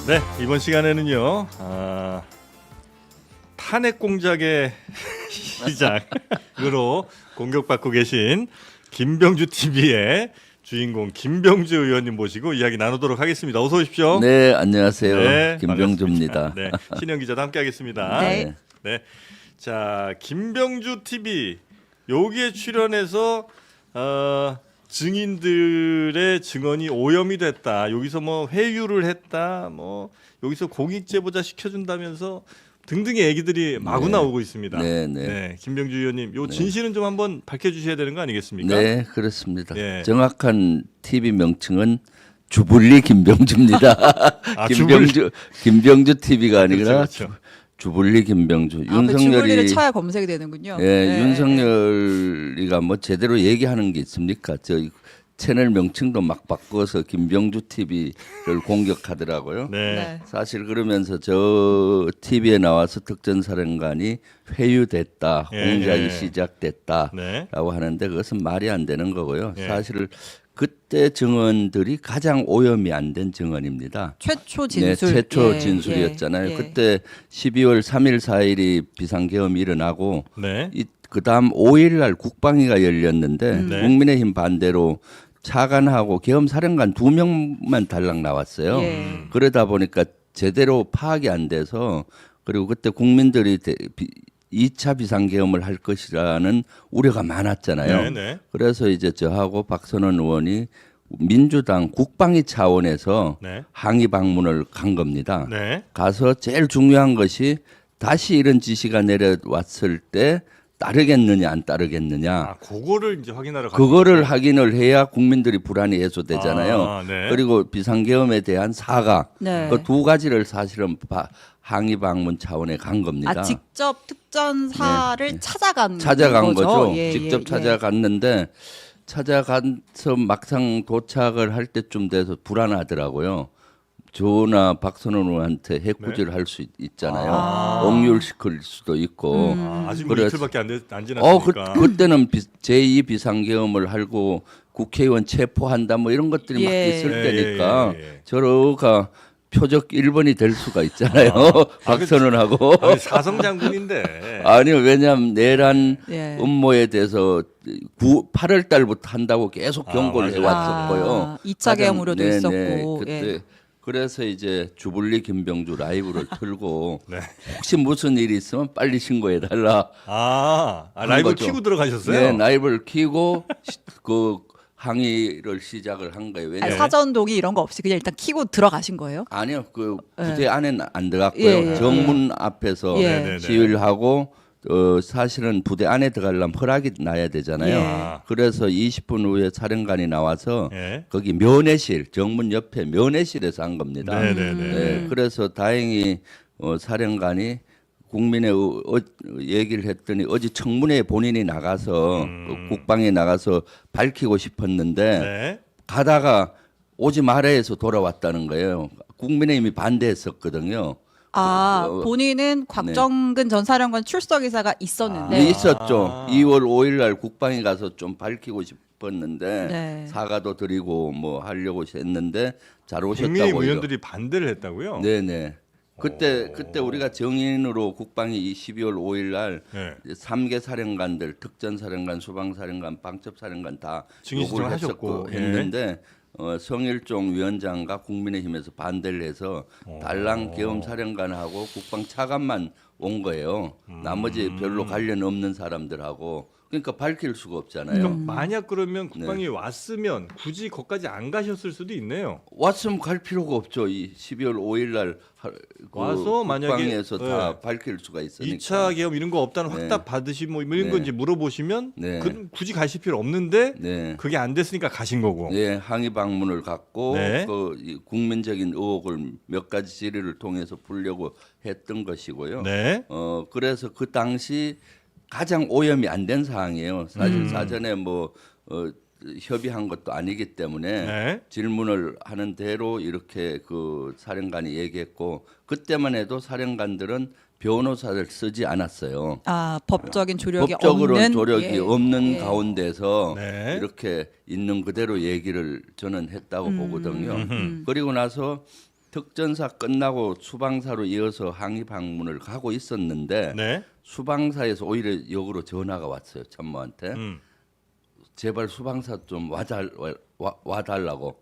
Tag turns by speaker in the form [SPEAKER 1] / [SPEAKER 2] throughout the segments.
[SPEAKER 1] 네, 이번 시간에는요. 탄핵 공작의 시작으로 공격받고 계신 김병주 TV의 주인공 김병주 의원님 모시고 이야기 나누도록 하겠습니다. 어서 오십시오.
[SPEAKER 2] 네, 안녕하세요.
[SPEAKER 1] 네,
[SPEAKER 2] 김병주입니다.
[SPEAKER 1] 네, 신영 기자도 함께하겠습니다.
[SPEAKER 2] 네.
[SPEAKER 1] 네, 자 김병주 TV 여기에 출연해서 증인들의 증언이 오염이 됐다. 여기서 뭐 회유를 했다. 뭐 여기서 공익 제보자 시켜준다면서 등등의 얘기들이 마구
[SPEAKER 2] 네.
[SPEAKER 1] 나오고 있습니다.
[SPEAKER 2] 네, 네.
[SPEAKER 1] 김병주 의원님, 요 진실은 좀 한번 밝혀주셔야 되는 거 아니겠습니까?
[SPEAKER 2] 네, 그렇습니다.
[SPEAKER 1] 네.
[SPEAKER 2] 정확한 TV 명칭은 주불리 김병주입니다. 김병주 TV가 아니라
[SPEAKER 1] 그렇죠.
[SPEAKER 2] 주불리 김병주.
[SPEAKER 3] 주불리를 쳐야 검색이 되는군요.
[SPEAKER 2] 예,
[SPEAKER 3] 네.
[SPEAKER 2] 윤석열이가 뭐 제대로 얘기하는 게 있습니까? 저 채널 명칭도 막 바꿔서 김병주 TV를 공격하더라고요.
[SPEAKER 1] 네.
[SPEAKER 3] 네.
[SPEAKER 2] 사실 그러면서 저 TV에 나와서 특전사령관이 회유됐다,
[SPEAKER 1] 예,
[SPEAKER 2] 공작이
[SPEAKER 1] 예.
[SPEAKER 2] 시작됐다라고
[SPEAKER 1] 네.
[SPEAKER 2] 하는데 그것은 말이 안 되는 거고요.
[SPEAKER 1] 예.
[SPEAKER 2] 사실 그때 증언들이 가장 오염이 안 된 증언입니다.
[SPEAKER 3] 최초 진술.
[SPEAKER 2] 네, 최초
[SPEAKER 3] 예,
[SPEAKER 2] 진술이었잖아요.
[SPEAKER 3] 예, 예.
[SPEAKER 2] 그때 12월 3일, 4일이 비상계엄이 일어나고
[SPEAKER 1] 네.
[SPEAKER 2] 그다음 5일 날 국방위가 열렸는데
[SPEAKER 1] 네.
[SPEAKER 2] 국민의힘 반대로 차관하고 계엄사령관 2명만 달랑 나왔어요.
[SPEAKER 3] 예.
[SPEAKER 2] 그러다 보니까 제대로 파악이 안 돼서 그리고 그때 국민들이 2차 비상계엄을 할 것이라는 우려가 많았잖아요.
[SPEAKER 1] 네, 네.
[SPEAKER 2] 그래서 이제 저하고 박선원 의원이 민주당 국방위 차원에서
[SPEAKER 1] 네.
[SPEAKER 2] 항의 방문을 간 겁니다.
[SPEAKER 1] 네.
[SPEAKER 2] 가서 제일 중요한 것이 다시 이런 지시가 내려왔을 때 따르겠느냐 안 따르겠느냐
[SPEAKER 1] 그거를 이제 확인하러
[SPEAKER 2] 그거를 확인을 해야 국민들이 불안이 해소되잖아요.
[SPEAKER 1] 네.
[SPEAKER 2] 그리고 비상계엄에 대한 사과
[SPEAKER 3] 네.
[SPEAKER 2] 그 두 가지를 사실은 항의 방문 차원에 간 겁니다.
[SPEAKER 3] 직접 특전사를 찾아간
[SPEAKER 2] 찾아간 거죠.
[SPEAKER 3] 예,
[SPEAKER 2] 직접
[SPEAKER 3] 예,
[SPEAKER 2] 찾아갔는데 찾아가서 막상 도착을 할 때쯤 돼서 불안하더라고요. 조나 박선원 의원한테 해코지를 할 수 있잖아요. 옥률시킬 수도 있고.
[SPEAKER 1] 아직 뭐
[SPEAKER 2] 그래서-
[SPEAKER 1] 이틀밖에 안 지났으니까.
[SPEAKER 2] 그때는 제2 비상계엄을 하고 국회의원 체포한다 뭐 이런 것들이 막
[SPEAKER 3] 예.
[SPEAKER 2] 있을
[SPEAKER 1] 예,
[SPEAKER 2] 때니까
[SPEAKER 1] 예, 예.
[SPEAKER 2] 저러가 표적 1번이 될 수가 있잖아요. 박선원하고.
[SPEAKER 1] 사성 장군인데.
[SPEAKER 2] 아니요, 왜냐하면 내란
[SPEAKER 3] 예.
[SPEAKER 2] 음모에 대해서 8월 달부터 한다고 계속 경고를
[SPEAKER 1] 맞아요.
[SPEAKER 2] 해왔었고요.
[SPEAKER 3] 2차 계엄으로도
[SPEAKER 2] 네,
[SPEAKER 3] 있었고.
[SPEAKER 2] 네, 그때
[SPEAKER 3] 예.
[SPEAKER 2] 그래서 이제 주불리 김병주 라이브를 틀고
[SPEAKER 1] 네.
[SPEAKER 2] 혹시 무슨 일이 있으면 빨리 신고해달라.
[SPEAKER 1] 라이브
[SPEAKER 2] 거죠.
[SPEAKER 1] 키고 들어가셨어요?
[SPEAKER 2] 네, 라이브를 키고 그 항의를 시작을 한 거예요.
[SPEAKER 3] 아니,
[SPEAKER 2] 왜냐면
[SPEAKER 3] 사전 동의 이런 거 없이 그냥 일단 키고 들어가신 거예요?
[SPEAKER 2] 아니요, 그 부대 안에는 안 들어갔고요.
[SPEAKER 3] 예, 예,
[SPEAKER 2] 정문 앞에서
[SPEAKER 3] 예.
[SPEAKER 1] 네네네.
[SPEAKER 2] 시위를 하고 사실은 부대 안에 들어가려면 허락이 나야 되잖아요.
[SPEAKER 3] 예.
[SPEAKER 2] 그래서 20분 후에 사령관이 나와서
[SPEAKER 1] 예.
[SPEAKER 2] 거기 면회실 정문 옆에 면회실에서 한 겁니다.
[SPEAKER 1] 네네네.
[SPEAKER 2] 네, 그래서 다행히 사령관이 국민의 얘기를 했더니 어제 청문회에 본인이 나가서 국방에 나가서 밝히고 싶었는데
[SPEAKER 1] 네.
[SPEAKER 2] 가다가 오지 말아 해서 돌아왔다는 거예요. 국민의힘이 반대했었거든요.
[SPEAKER 3] 본인은 곽정근 전 사령관 출석 의사가 있었는데.
[SPEAKER 2] 네, 있었죠. 2월 5일 날 국방에 가서 좀 밝히고 싶었는데
[SPEAKER 3] 네.
[SPEAKER 2] 사과도 드리고 뭐 하려고 했는데 잘 오셨다고.
[SPEAKER 1] 국민의힘 의원들이 반대를 했다고요?
[SPEAKER 2] 네네. 그때 우리가 정인으로 국방이 12월 5일 날
[SPEAKER 1] 네.
[SPEAKER 2] 3개 사령관들, 특전사령관, 수방사령관, 방첩사령관 다
[SPEAKER 1] 증인
[SPEAKER 2] 요구를
[SPEAKER 1] 신청하셨고, 예.
[SPEAKER 2] 했는데 성일종 위원장과 국민의힘에서 반대를 해서 달랑 계엄사령관하고 국방차관만 온 거예요. 나머지 별로 관련 없는 사람들하고 그러니까 밝힐 수가 없잖아요.
[SPEAKER 1] 그러니까 만약 그러면 국방이
[SPEAKER 2] 네.
[SPEAKER 1] 왔으면 굳이 거기까지 안 가셨을 수도 있네요.
[SPEAKER 2] 왔으면 갈 필요가 없죠. 이 12월 5일 날
[SPEAKER 1] 와서 만약에,
[SPEAKER 2] 국방에서 다
[SPEAKER 1] 네.
[SPEAKER 2] 밝힐 수가 있으니까.
[SPEAKER 1] 2차 계엄 이런 거 없다는
[SPEAKER 2] 네.
[SPEAKER 1] 확답 받으시 뭐 이런
[SPEAKER 2] 네.
[SPEAKER 1] 건지 물어보시면
[SPEAKER 2] 네.
[SPEAKER 1] 굳이 가실 필요 없는데
[SPEAKER 2] 네.
[SPEAKER 1] 그게 안 됐으니까 가신 거고.
[SPEAKER 2] 예, 항의 방문을 갖고
[SPEAKER 1] 네.
[SPEAKER 2] 이 국민적인 의혹을 몇 가지 질의를 통해서 풀려고 했던 것이고요.
[SPEAKER 1] 네.
[SPEAKER 2] 그래서 그 당시 가장 오염이 안 된 사항이에요. 사실 사전에 뭐 협의한 것도 아니기 때문에
[SPEAKER 1] 네.
[SPEAKER 2] 질문을 하는 대로 이렇게 그 사령관이 얘기했고 그때만 해도 사령관들은 변호사를 쓰지 않았어요.
[SPEAKER 3] 법적인 조력이
[SPEAKER 2] 법적으로는
[SPEAKER 3] 없는
[SPEAKER 2] 조력이
[SPEAKER 3] 예,
[SPEAKER 2] 없는
[SPEAKER 3] 예.
[SPEAKER 2] 가운데서
[SPEAKER 1] 네.
[SPEAKER 2] 이렇게 있는 그대로 얘기를 저는 했다고 보거든요. 그리고 나서 특전사 끝나고 수방사로 이어서 항의 방문을 가고 있었는데
[SPEAKER 1] 네.
[SPEAKER 2] 수방사에서 오히려 역으로 전화가 왔어요. 참모한테. 제발 수방사 좀 와달라고.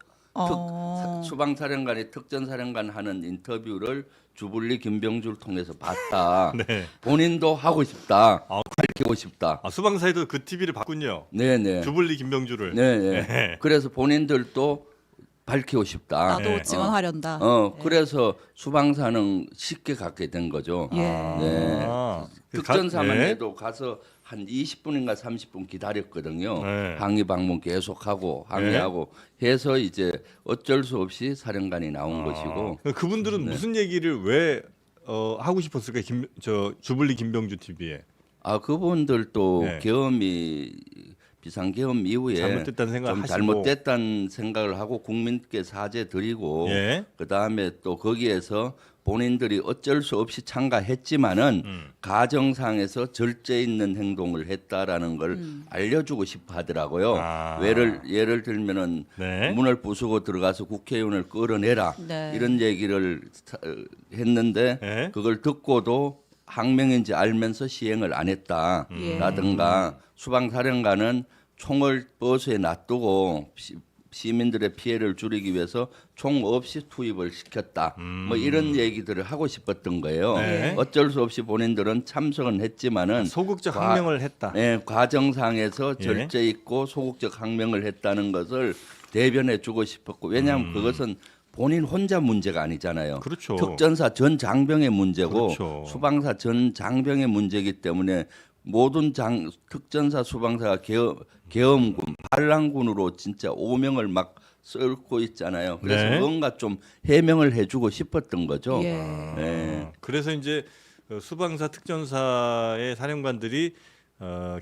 [SPEAKER 2] 수방사령관이 특전사령관 하는 인터뷰를 주불리 김병주를 통해서 봤다.
[SPEAKER 1] 네.
[SPEAKER 2] 본인도 하고 싶다.
[SPEAKER 1] 아,
[SPEAKER 2] 밝히고 싶다.
[SPEAKER 1] 아, 수방사에도 그 TV를 봤군요.
[SPEAKER 2] 네네.
[SPEAKER 1] 주불리 김병주를.
[SPEAKER 2] 네네.
[SPEAKER 1] 네.
[SPEAKER 2] 그래서 본인들도 밝히고 싶다.
[SPEAKER 3] 나도
[SPEAKER 1] 네.
[SPEAKER 3] 증언하련다.
[SPEAKER 2] 그래서 수방사는 쉽게 갖게 된 거죠.
[SPEAKER 3] 예.
[SPEAKER 2] 네.
[SPEAKER 1] 아,
[SPEAKER 2] 특전사만
[SPEAKER 1] 네.
[SPEAKER 2] 해도 가서 한 20분인가 30분 기다렸거든요.
[SPEAKER 1] 네.
[SPEAKER 2] 항의 방문 계속하고 항의하고 해서 이제 어쩔 수 없이 사령관이 나온 것이고.
[SPEAKER 1] 그분들은 무슨 얘기를 왜 하고 싶었을까요? 주불리 김병주 TV에
[SPEAKER 2] 아 그분들도
[SPEAKER 1] 네.
[SPEAKER 2] 계엄이 비상계엄 이후에
[SPEAKER 1] 잘못됐다는 생각을
[SPEAKER 2] 좀
[SPEAKER 1] 하시고.
[SPEAKER 2] 잘못됐다는 생각을 하고 국민께 사죄 드리고
[SPEAKER 1] 예.
[SPEAKER 2] 그 다음에 또 거기에서 본인들이 어쩔 수 없이 참가했지만은 가정상에서 절제 있는 행동을 했다라는 걸 알려주고 싶어 하더라고요.
[SPEAKER 1] 아.
[SPEAKER 2] 예를 들면은
[SPEAKER 1] 네.
[SPEAKER 2] 문을 부수고 들어가서 국회의원을 끌어내라
[SPEAKER 3] 네.
[SPEAKER 2] 이런 얘기를 했는데
[SPEAKER 1] 네.
[SPEAKER 2] 그걸 듣고도 항명인지 알면서 시행을 안 했다라든가 수방사령관은 총을 버스에 놔두고 시민들의 피해를 줄이기 위해서 총 없이 투입을 시켰다. 뭐 이런 얘기들을 하고 싶었던 거예요.
[SPEAKER 1] 네.
[SPEAKER 2] 어쩔 수 없이 본인들은 참석은 했지만은
[SPEAKER 1] 소극적 항명을 했다.
[SPEAKER 2] 네, 과정상에서
[SPEAKER 1] 예.
[SPEAKER 2] 절제 있고 소극적 항명을 했다는 것을 대변해 주고 싶었고 왜냐하면 그것은 본인 혼자 문제가 아니잖아요.
[SPEAKER 1] 그렇죠.
[SPEAKER 2] 특전사 전 장병의 문제고
[SPEAKER 1] 그렇죠.
[SPEAKER 2] 수방사 전 장병의 문제이기 때문에 모든 특전사 수방사가 계엄군, 반란군으로 진짜 오명을 막 썰고 있잖아요. 그래서
[SPEAKER 1] 네.
[SPEAKER 2] 뭔가 좀 해명을 해주고 싶었던 거죠.
[SPEAKER 3] 예.
[SPEAKER 2] 네.
[SPEAKER 1] 그래서 이제 수방사 특전사의 사령관들이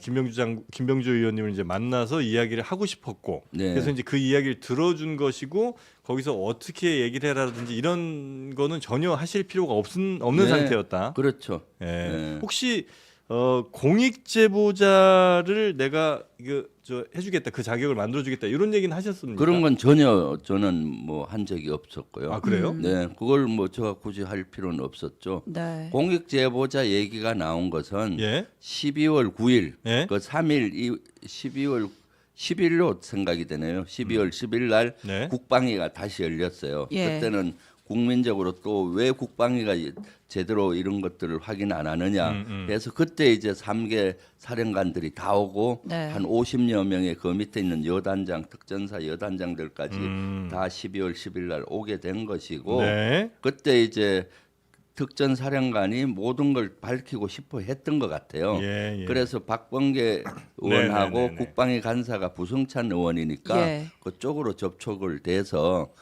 [SPEAKER 1] 김병주 의원님을 이제 만나서 이야기를 하고 싶었고,
[SPEAKER 2] 네.
[SPEAKER 1] 그래서 이제 그 이야기를 들어준 것이고 거기서 어떻게 얘기를 해라든지 이런 거는 전혀 하실 필요가 없는
[SPEAKER 2] 네.
[SPEAKER 1] 상태였다.
[SPEAKER 2] 그렇죠.
[SPEAKER 1] 예.
[SPEAKER 2] 네.
[SPEAKER 1] 혹시 공익 제보자를 내가 이거 해주겠다, 그 자격을 만들어주겠다 이런 얘기는 하셨습니까?
[SPEAKER 2] 그런 건 전혀 저는 뭐 한 적이 없었고요.
[SPEAKER 1] 아 그래요?
[SPEAKER 2] 네, 그걸 뭐 제가 굳이 할 필요는 없었죠.
[SPEAKER 3] 네.
[SPEAKER 2] 공익 제보자 얘기가 나온 것은
[SPEAKER 1] 예.
[SPEAKER 2] 12월 9일,
[SPEAKER 1] 예.
[SPEAKER 2] 그 3일 12월 10일로 생각이 되네요. 12월 10일 날
[SPEAKER 1] 네.
[SPEAKER 2] 국방위가 다시 열렸어요.
[SPEAKER 3] 예.
[SPEAKER 2] 그때는 국민적으로 또 왜 국방위가 제대로 이런 것들을 확인 안 하느냐 해서 그때 이제 3개 사령관들이 다 오고
[SPEAKER 3] 네.
[SPEAKER 2] 한 50여 명의 그 밑에 있는 여단장, 특전사 여단장들까지 다 12월 10일 날 오게 된 것이고
[SPEAKER 1] 네.
[SPEAKER 2] 그때 이제 특전 사령관이 모든 걸 밝히고 싶어 했던 것 같아요.
[SPEAKER 1] 예, 예.
[SPEAKER 2] 그래서 박범계 의원하고
[SPEAKER 1] 네, 네, 네.
[SPEAKER 2] 국방위 간사가 부성찬 의원이니까
[SPEAKER 3] 예.
[SPEAKER 2] 그쪽으로 접촉을 돼서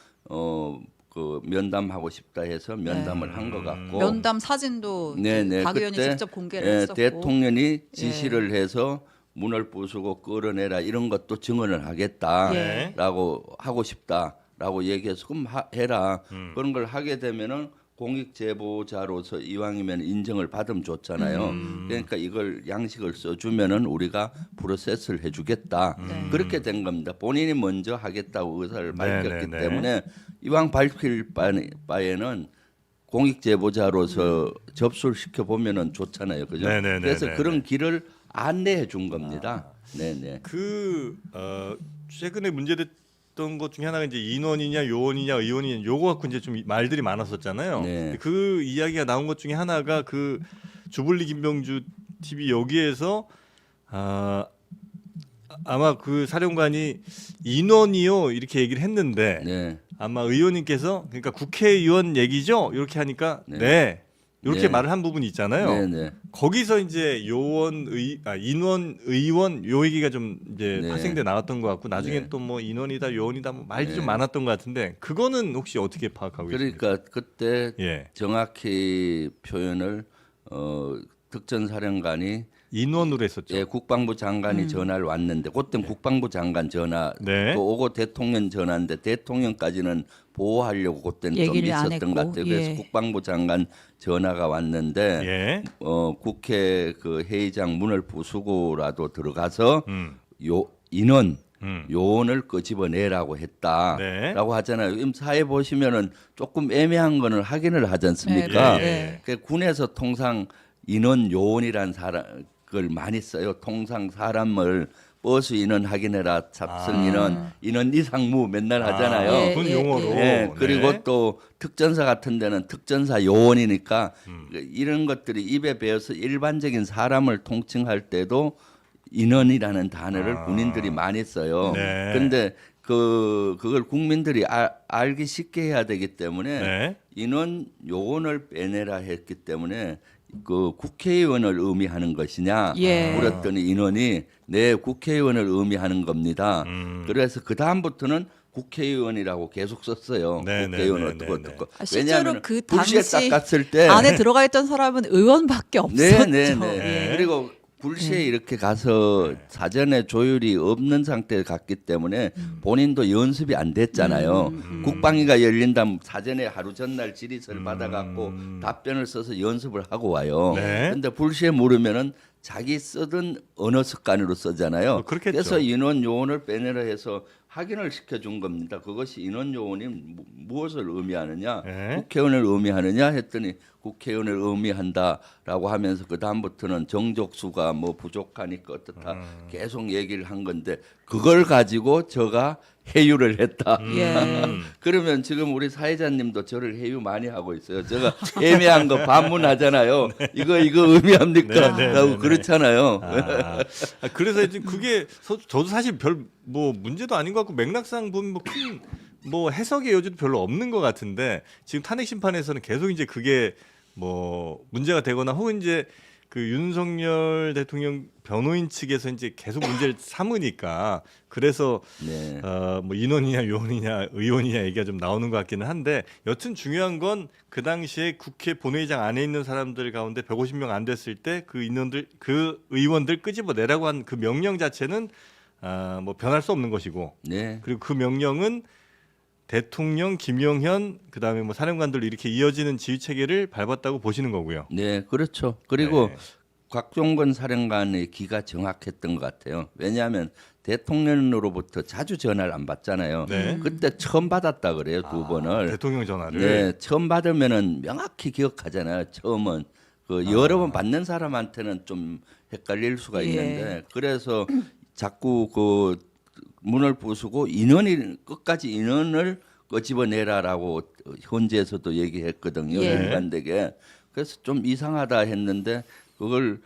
[SPEAKER 2] 그 면담하고 싶다 해서 면담을 한 것 같고
[SPEAKER 3] 면담 사진도
[SPEAKER 2] 네네,
[SPEAKER 3] 박 의원이
[SPEAKER 2] 그때,
[SPEAKER 3] 직접 공개를
[SPEAKER 2] 예,
[SPEAKER 3] 했었고.
[SPEAKER 2] 대통령이 지시를 해서 문을 부수고 끌어내라 이런 것도 증언을 하겠다라고 하고 싶다라고 얘기해서 그럼 해라 그런 걸 하게 되면은 공익 제보자로서 이왕이면 인정을 받으면 좋잖아요. 그러니까 이걸 양식을 써주면은 우리가 프로세스를 해주겠다. 그렇게 된 겁니다. 본인이 먼저 하겠다고 의사를 밝혔기
[SPEAKER 1] 네.
[SPEAKER 2] 때문에 이왕 밝힐 바에는 공익 제보자로서 접수를 시켜 보면은 좋잖아요, 그죠?
[SPEAKER 1] 네, 네, 네,
[SPEAKER 2] 그래서
[SPEAKER 1] 네,
[SPEAKER 2] 그런
[SPEAKER 1] 네.
[SPEAKER 2] 길을 안내해 준 겁니다. 네네.
[SPEAKER 1] 최근에 문제됐던 것 중에 하나가 이제 인원이냐 요원이냐 의원이냐 요거 갖고 이제 좀 말들이 많았었잖아요.
[SPEAKER 2] 네.
[SPEAKER 1] 그 이야기가 나온 것 중에 하나가 그 주불리 김병주 TV 여기에서 아마 그 사령관이 인원이요 이렇게 얘기를 했는데
[SPEAKER 2] 네.
[SPEAKER 1] 아마 의원님께서 그러니까 국회의원 얘기죠 이렇게 하니까 네, 이렇게
[SPEAKER 2] 네.
[SPEAKER 1] 말을 한 부분이 있잖아요.
[SPEAKER 2] 네네.
[SPEAKER 1] 거기서 이제 인원 의원 요 얘기가 좀 이제
[SPEAKER 2] 네.
[SPEAKER 1] 파생돼 나왔던 것 같고 나중에
[SPEAKER 2] 네.
[SPEAKER 1] 또 뭐 인원이다 요원이다 뭐 말이
[SPEAKER 2] 네.
[SPEAKER 1] 좀 많았던 것 같은데 그거는 혹시 어떻게 파악하고 계십니까?
[SPEAKER 2] 그러니까 그때
[SPEAKER 1] 예.
[SPEAKER 2] 정확히 표현을 특전사령관이
[SPEAKER 1] 인원으로 했었죠.
[SPEAKER 2] 예, 국방부 장관이 전화를 왔는데 그때는 국방부 장관 전화
[SPEAKER 1] 네.
[SPEAKER 2] 또 오고 대통령 전화인데 대통령까지는 보호하려고 그때는 좀
[SPEAKER 3] 얘기를 안
[SPEAKER 2] 있었던
[SPEAKER 3] 했고,
[SPEAKER 2] 것 같아요. 그래서
[SPEAKER 3] 예.
[SPEAKER 2] 국방부 장관 전화가 왔는데
[SPEAKER 1] 예.
[SPEAKER 2] 국회 그 회의장 문을 부수고라도 들어가서
[SPEAKER 1] 음.
[SPEAKER 2] 인원 요원을 끄집어내라고 했다라고
[SPEAKER 1] 네.
[SPEAKER 2] 하잖아요. 이 사회 보시면은 조금 애매한 거는 확인을 하지 않습니까?
[SPEAKER 3] 네.
[SPEAKER 2] 그 군에서 통상 인원 요원이란 걸 많이 써요. 통상 사람을 버스 인원 확인해라, 탑승 인원 이상무 맨날 하잖아요.
[SPEAKER 3] 예,
[SPEAKER 1] 군
[SPEAKER 3] 예,
[SPEAKER 1] 용어로.
[SPEAKER 2] 예, 그리고
[SPEAKER 1] 네.
[SPEAKER 2] 또 특전사 같은 데는 특전사 요원이니까 이런 것들이 입에 배어서 일반적인 사람을 통칭할 때도 인원이라는 단어를 군인들이 많이 써요.
[SPEAKER 1] 네.
[SPEAKER 2] 근데 그걸 국민들이 알기 쉽게 해야 되기 때문에
[SPEAKER 1] 네.
[SPEAKER 2] 인원 요원을 빼내라 했기 때문에 그 국회의원을 의미하는 것이냐
[SPEAKER 3] 예.
[SPEAKER 2] 물었더니 인원이 네 국회의원을 의미하는 겁니다. 그래서 그 다음부터는 국회의원이라고 계속 썼어요.
[SPEAKER 1] 네,
[SPEAKER 2] 국회의원
[SPEAKER 1] 네,
[SPEAKER 2] 어떻고
[SPEAKER 1] 네, 네.
[SPEAKER 2] 어떻고.
[SPEAKER 3] 실제로
[SPEAKER 2] 왜냐하면
[SPEAKER 3] 그
[SPEAKER 2] 불시에
[SPEAKER 3] 당시
[SPEAKER 2] 닦았을 때
[SPEAKER 3] 안에 들어가 있던 사람은 의원밖에 없었죠.
[SPEAKER 2] 네.
[SPEAKER 3] 예.
[SPEAKER 2] 그리고 불시에 이렇게 가서 사전에 조율이 없는 상태에 갔기 때문에 본인도 연습이 안 됐잖아요. 국방위가 열린다면 사전에 하루 전날 질의서를 받아갖고 답변을 써서 연습을 하고 와요.
[SPEAKER 1] 네.
[SPEAKER 2] 근데 불시에 물으면은 자기 쓰던 언어 습관으로 쓰잖아요.
[SPEAKER 1] 그렇겠죠.
[SPEAKER 2] 그래서 인원 요원을 빼내라 해서 확인을 시켜준 겁니다. 그것이 인원 요원이 무엇을 의미하느냐,
[SPEAKER 1] 네.
[SPEAKER 2] 국회의원을 의미하느냐 했더니 국회의원을 의미한다라고 하면서 그 다음부터는 정족수가 뭐 부족하니까 어떻다 계속 얘기를 한 건데 그걸 가지고 제가 회유를 했다.
[SPEAKER 3] 예.
[SPEAKER 2] 그러면 지금 우리 사회자님도 저를 회유 많이 하고 있어요. 제가 애매한 거 반문하잖아요. 이거 의미합니까?
[SPEAKER 1] 네, 네,
[SPEAKER 2] 라고
[SPEAKER 1] 네, 네.
[SPEAKER 2] 그렇잖아요.
[SPEAKER 1] 그래서 이제 그게 저도 사실 별 뭐 문제도 아닌 것 같고 맥락상 보면 뭐 큰 뭐 해석의 여지도 별로 없는 것 같은데 지금 탄핵 심판에서는 계속 이제 그게 뭐 문제가 되거나 혹은 이제 그 윤석열 대통령 변호인 측에서 이제 계속 문제를 삼으니까 그래서
[SPEAKER 2] 네.
[SPEAKER 1] 뭐 인원이냐 요원이냐 의원이냐 얘기가 좀 나오는 것 같기는 한데 여튼 중요한 건 그 당시에 국회 본회의장 안에 있는 사람들 가운데 150명 안 됐을 때 그 인원들 그 의원들 끄집어내라고 한 그 명령 자체는 뭐 변할 수 없는 것이고
[SPEAKER 2] 네.
[SPEAKER 1] 그리고 그 명령은 대통령 김영현 그다음에 뭐 사령관들 이렇게 이어지는 지휘 체계를 밟았다고 보시는 거고요.
[SPEAKER 2] 네, 그렇죠. 그리고
[SPEAKER 1] 네.
[SPEAKER 2] 곽종건 사령관의 기가 정확했던 것 같아요. 왜냐하면 대통령으로부터 자주 전화를 안 받잖아요.
[SPEAKER 1] 네.
[SPEAKER 2] 그때 처음 받았다 그래요, 두 번을.
[SPEAKER 1] 대통령 전화를.
[SPEAKER 2] 네, 처음 받으면은 명확히 기억하잖아요. 처음은 그 여러 번 받는 사람한테는 좀 헷갈릴 수가
[SPEAKER 3] 예.
[SPEAKER 2] 있는데 그래서 자꾸 그 문을 부수고 끝까지 인원을 끄집어내라라고 헌재에서도 얘기했거든요.
[SPEAKER 3] 예.
[SPEAKER 2] 일관되게. 그래서 좀 이상하다 했는데 그걸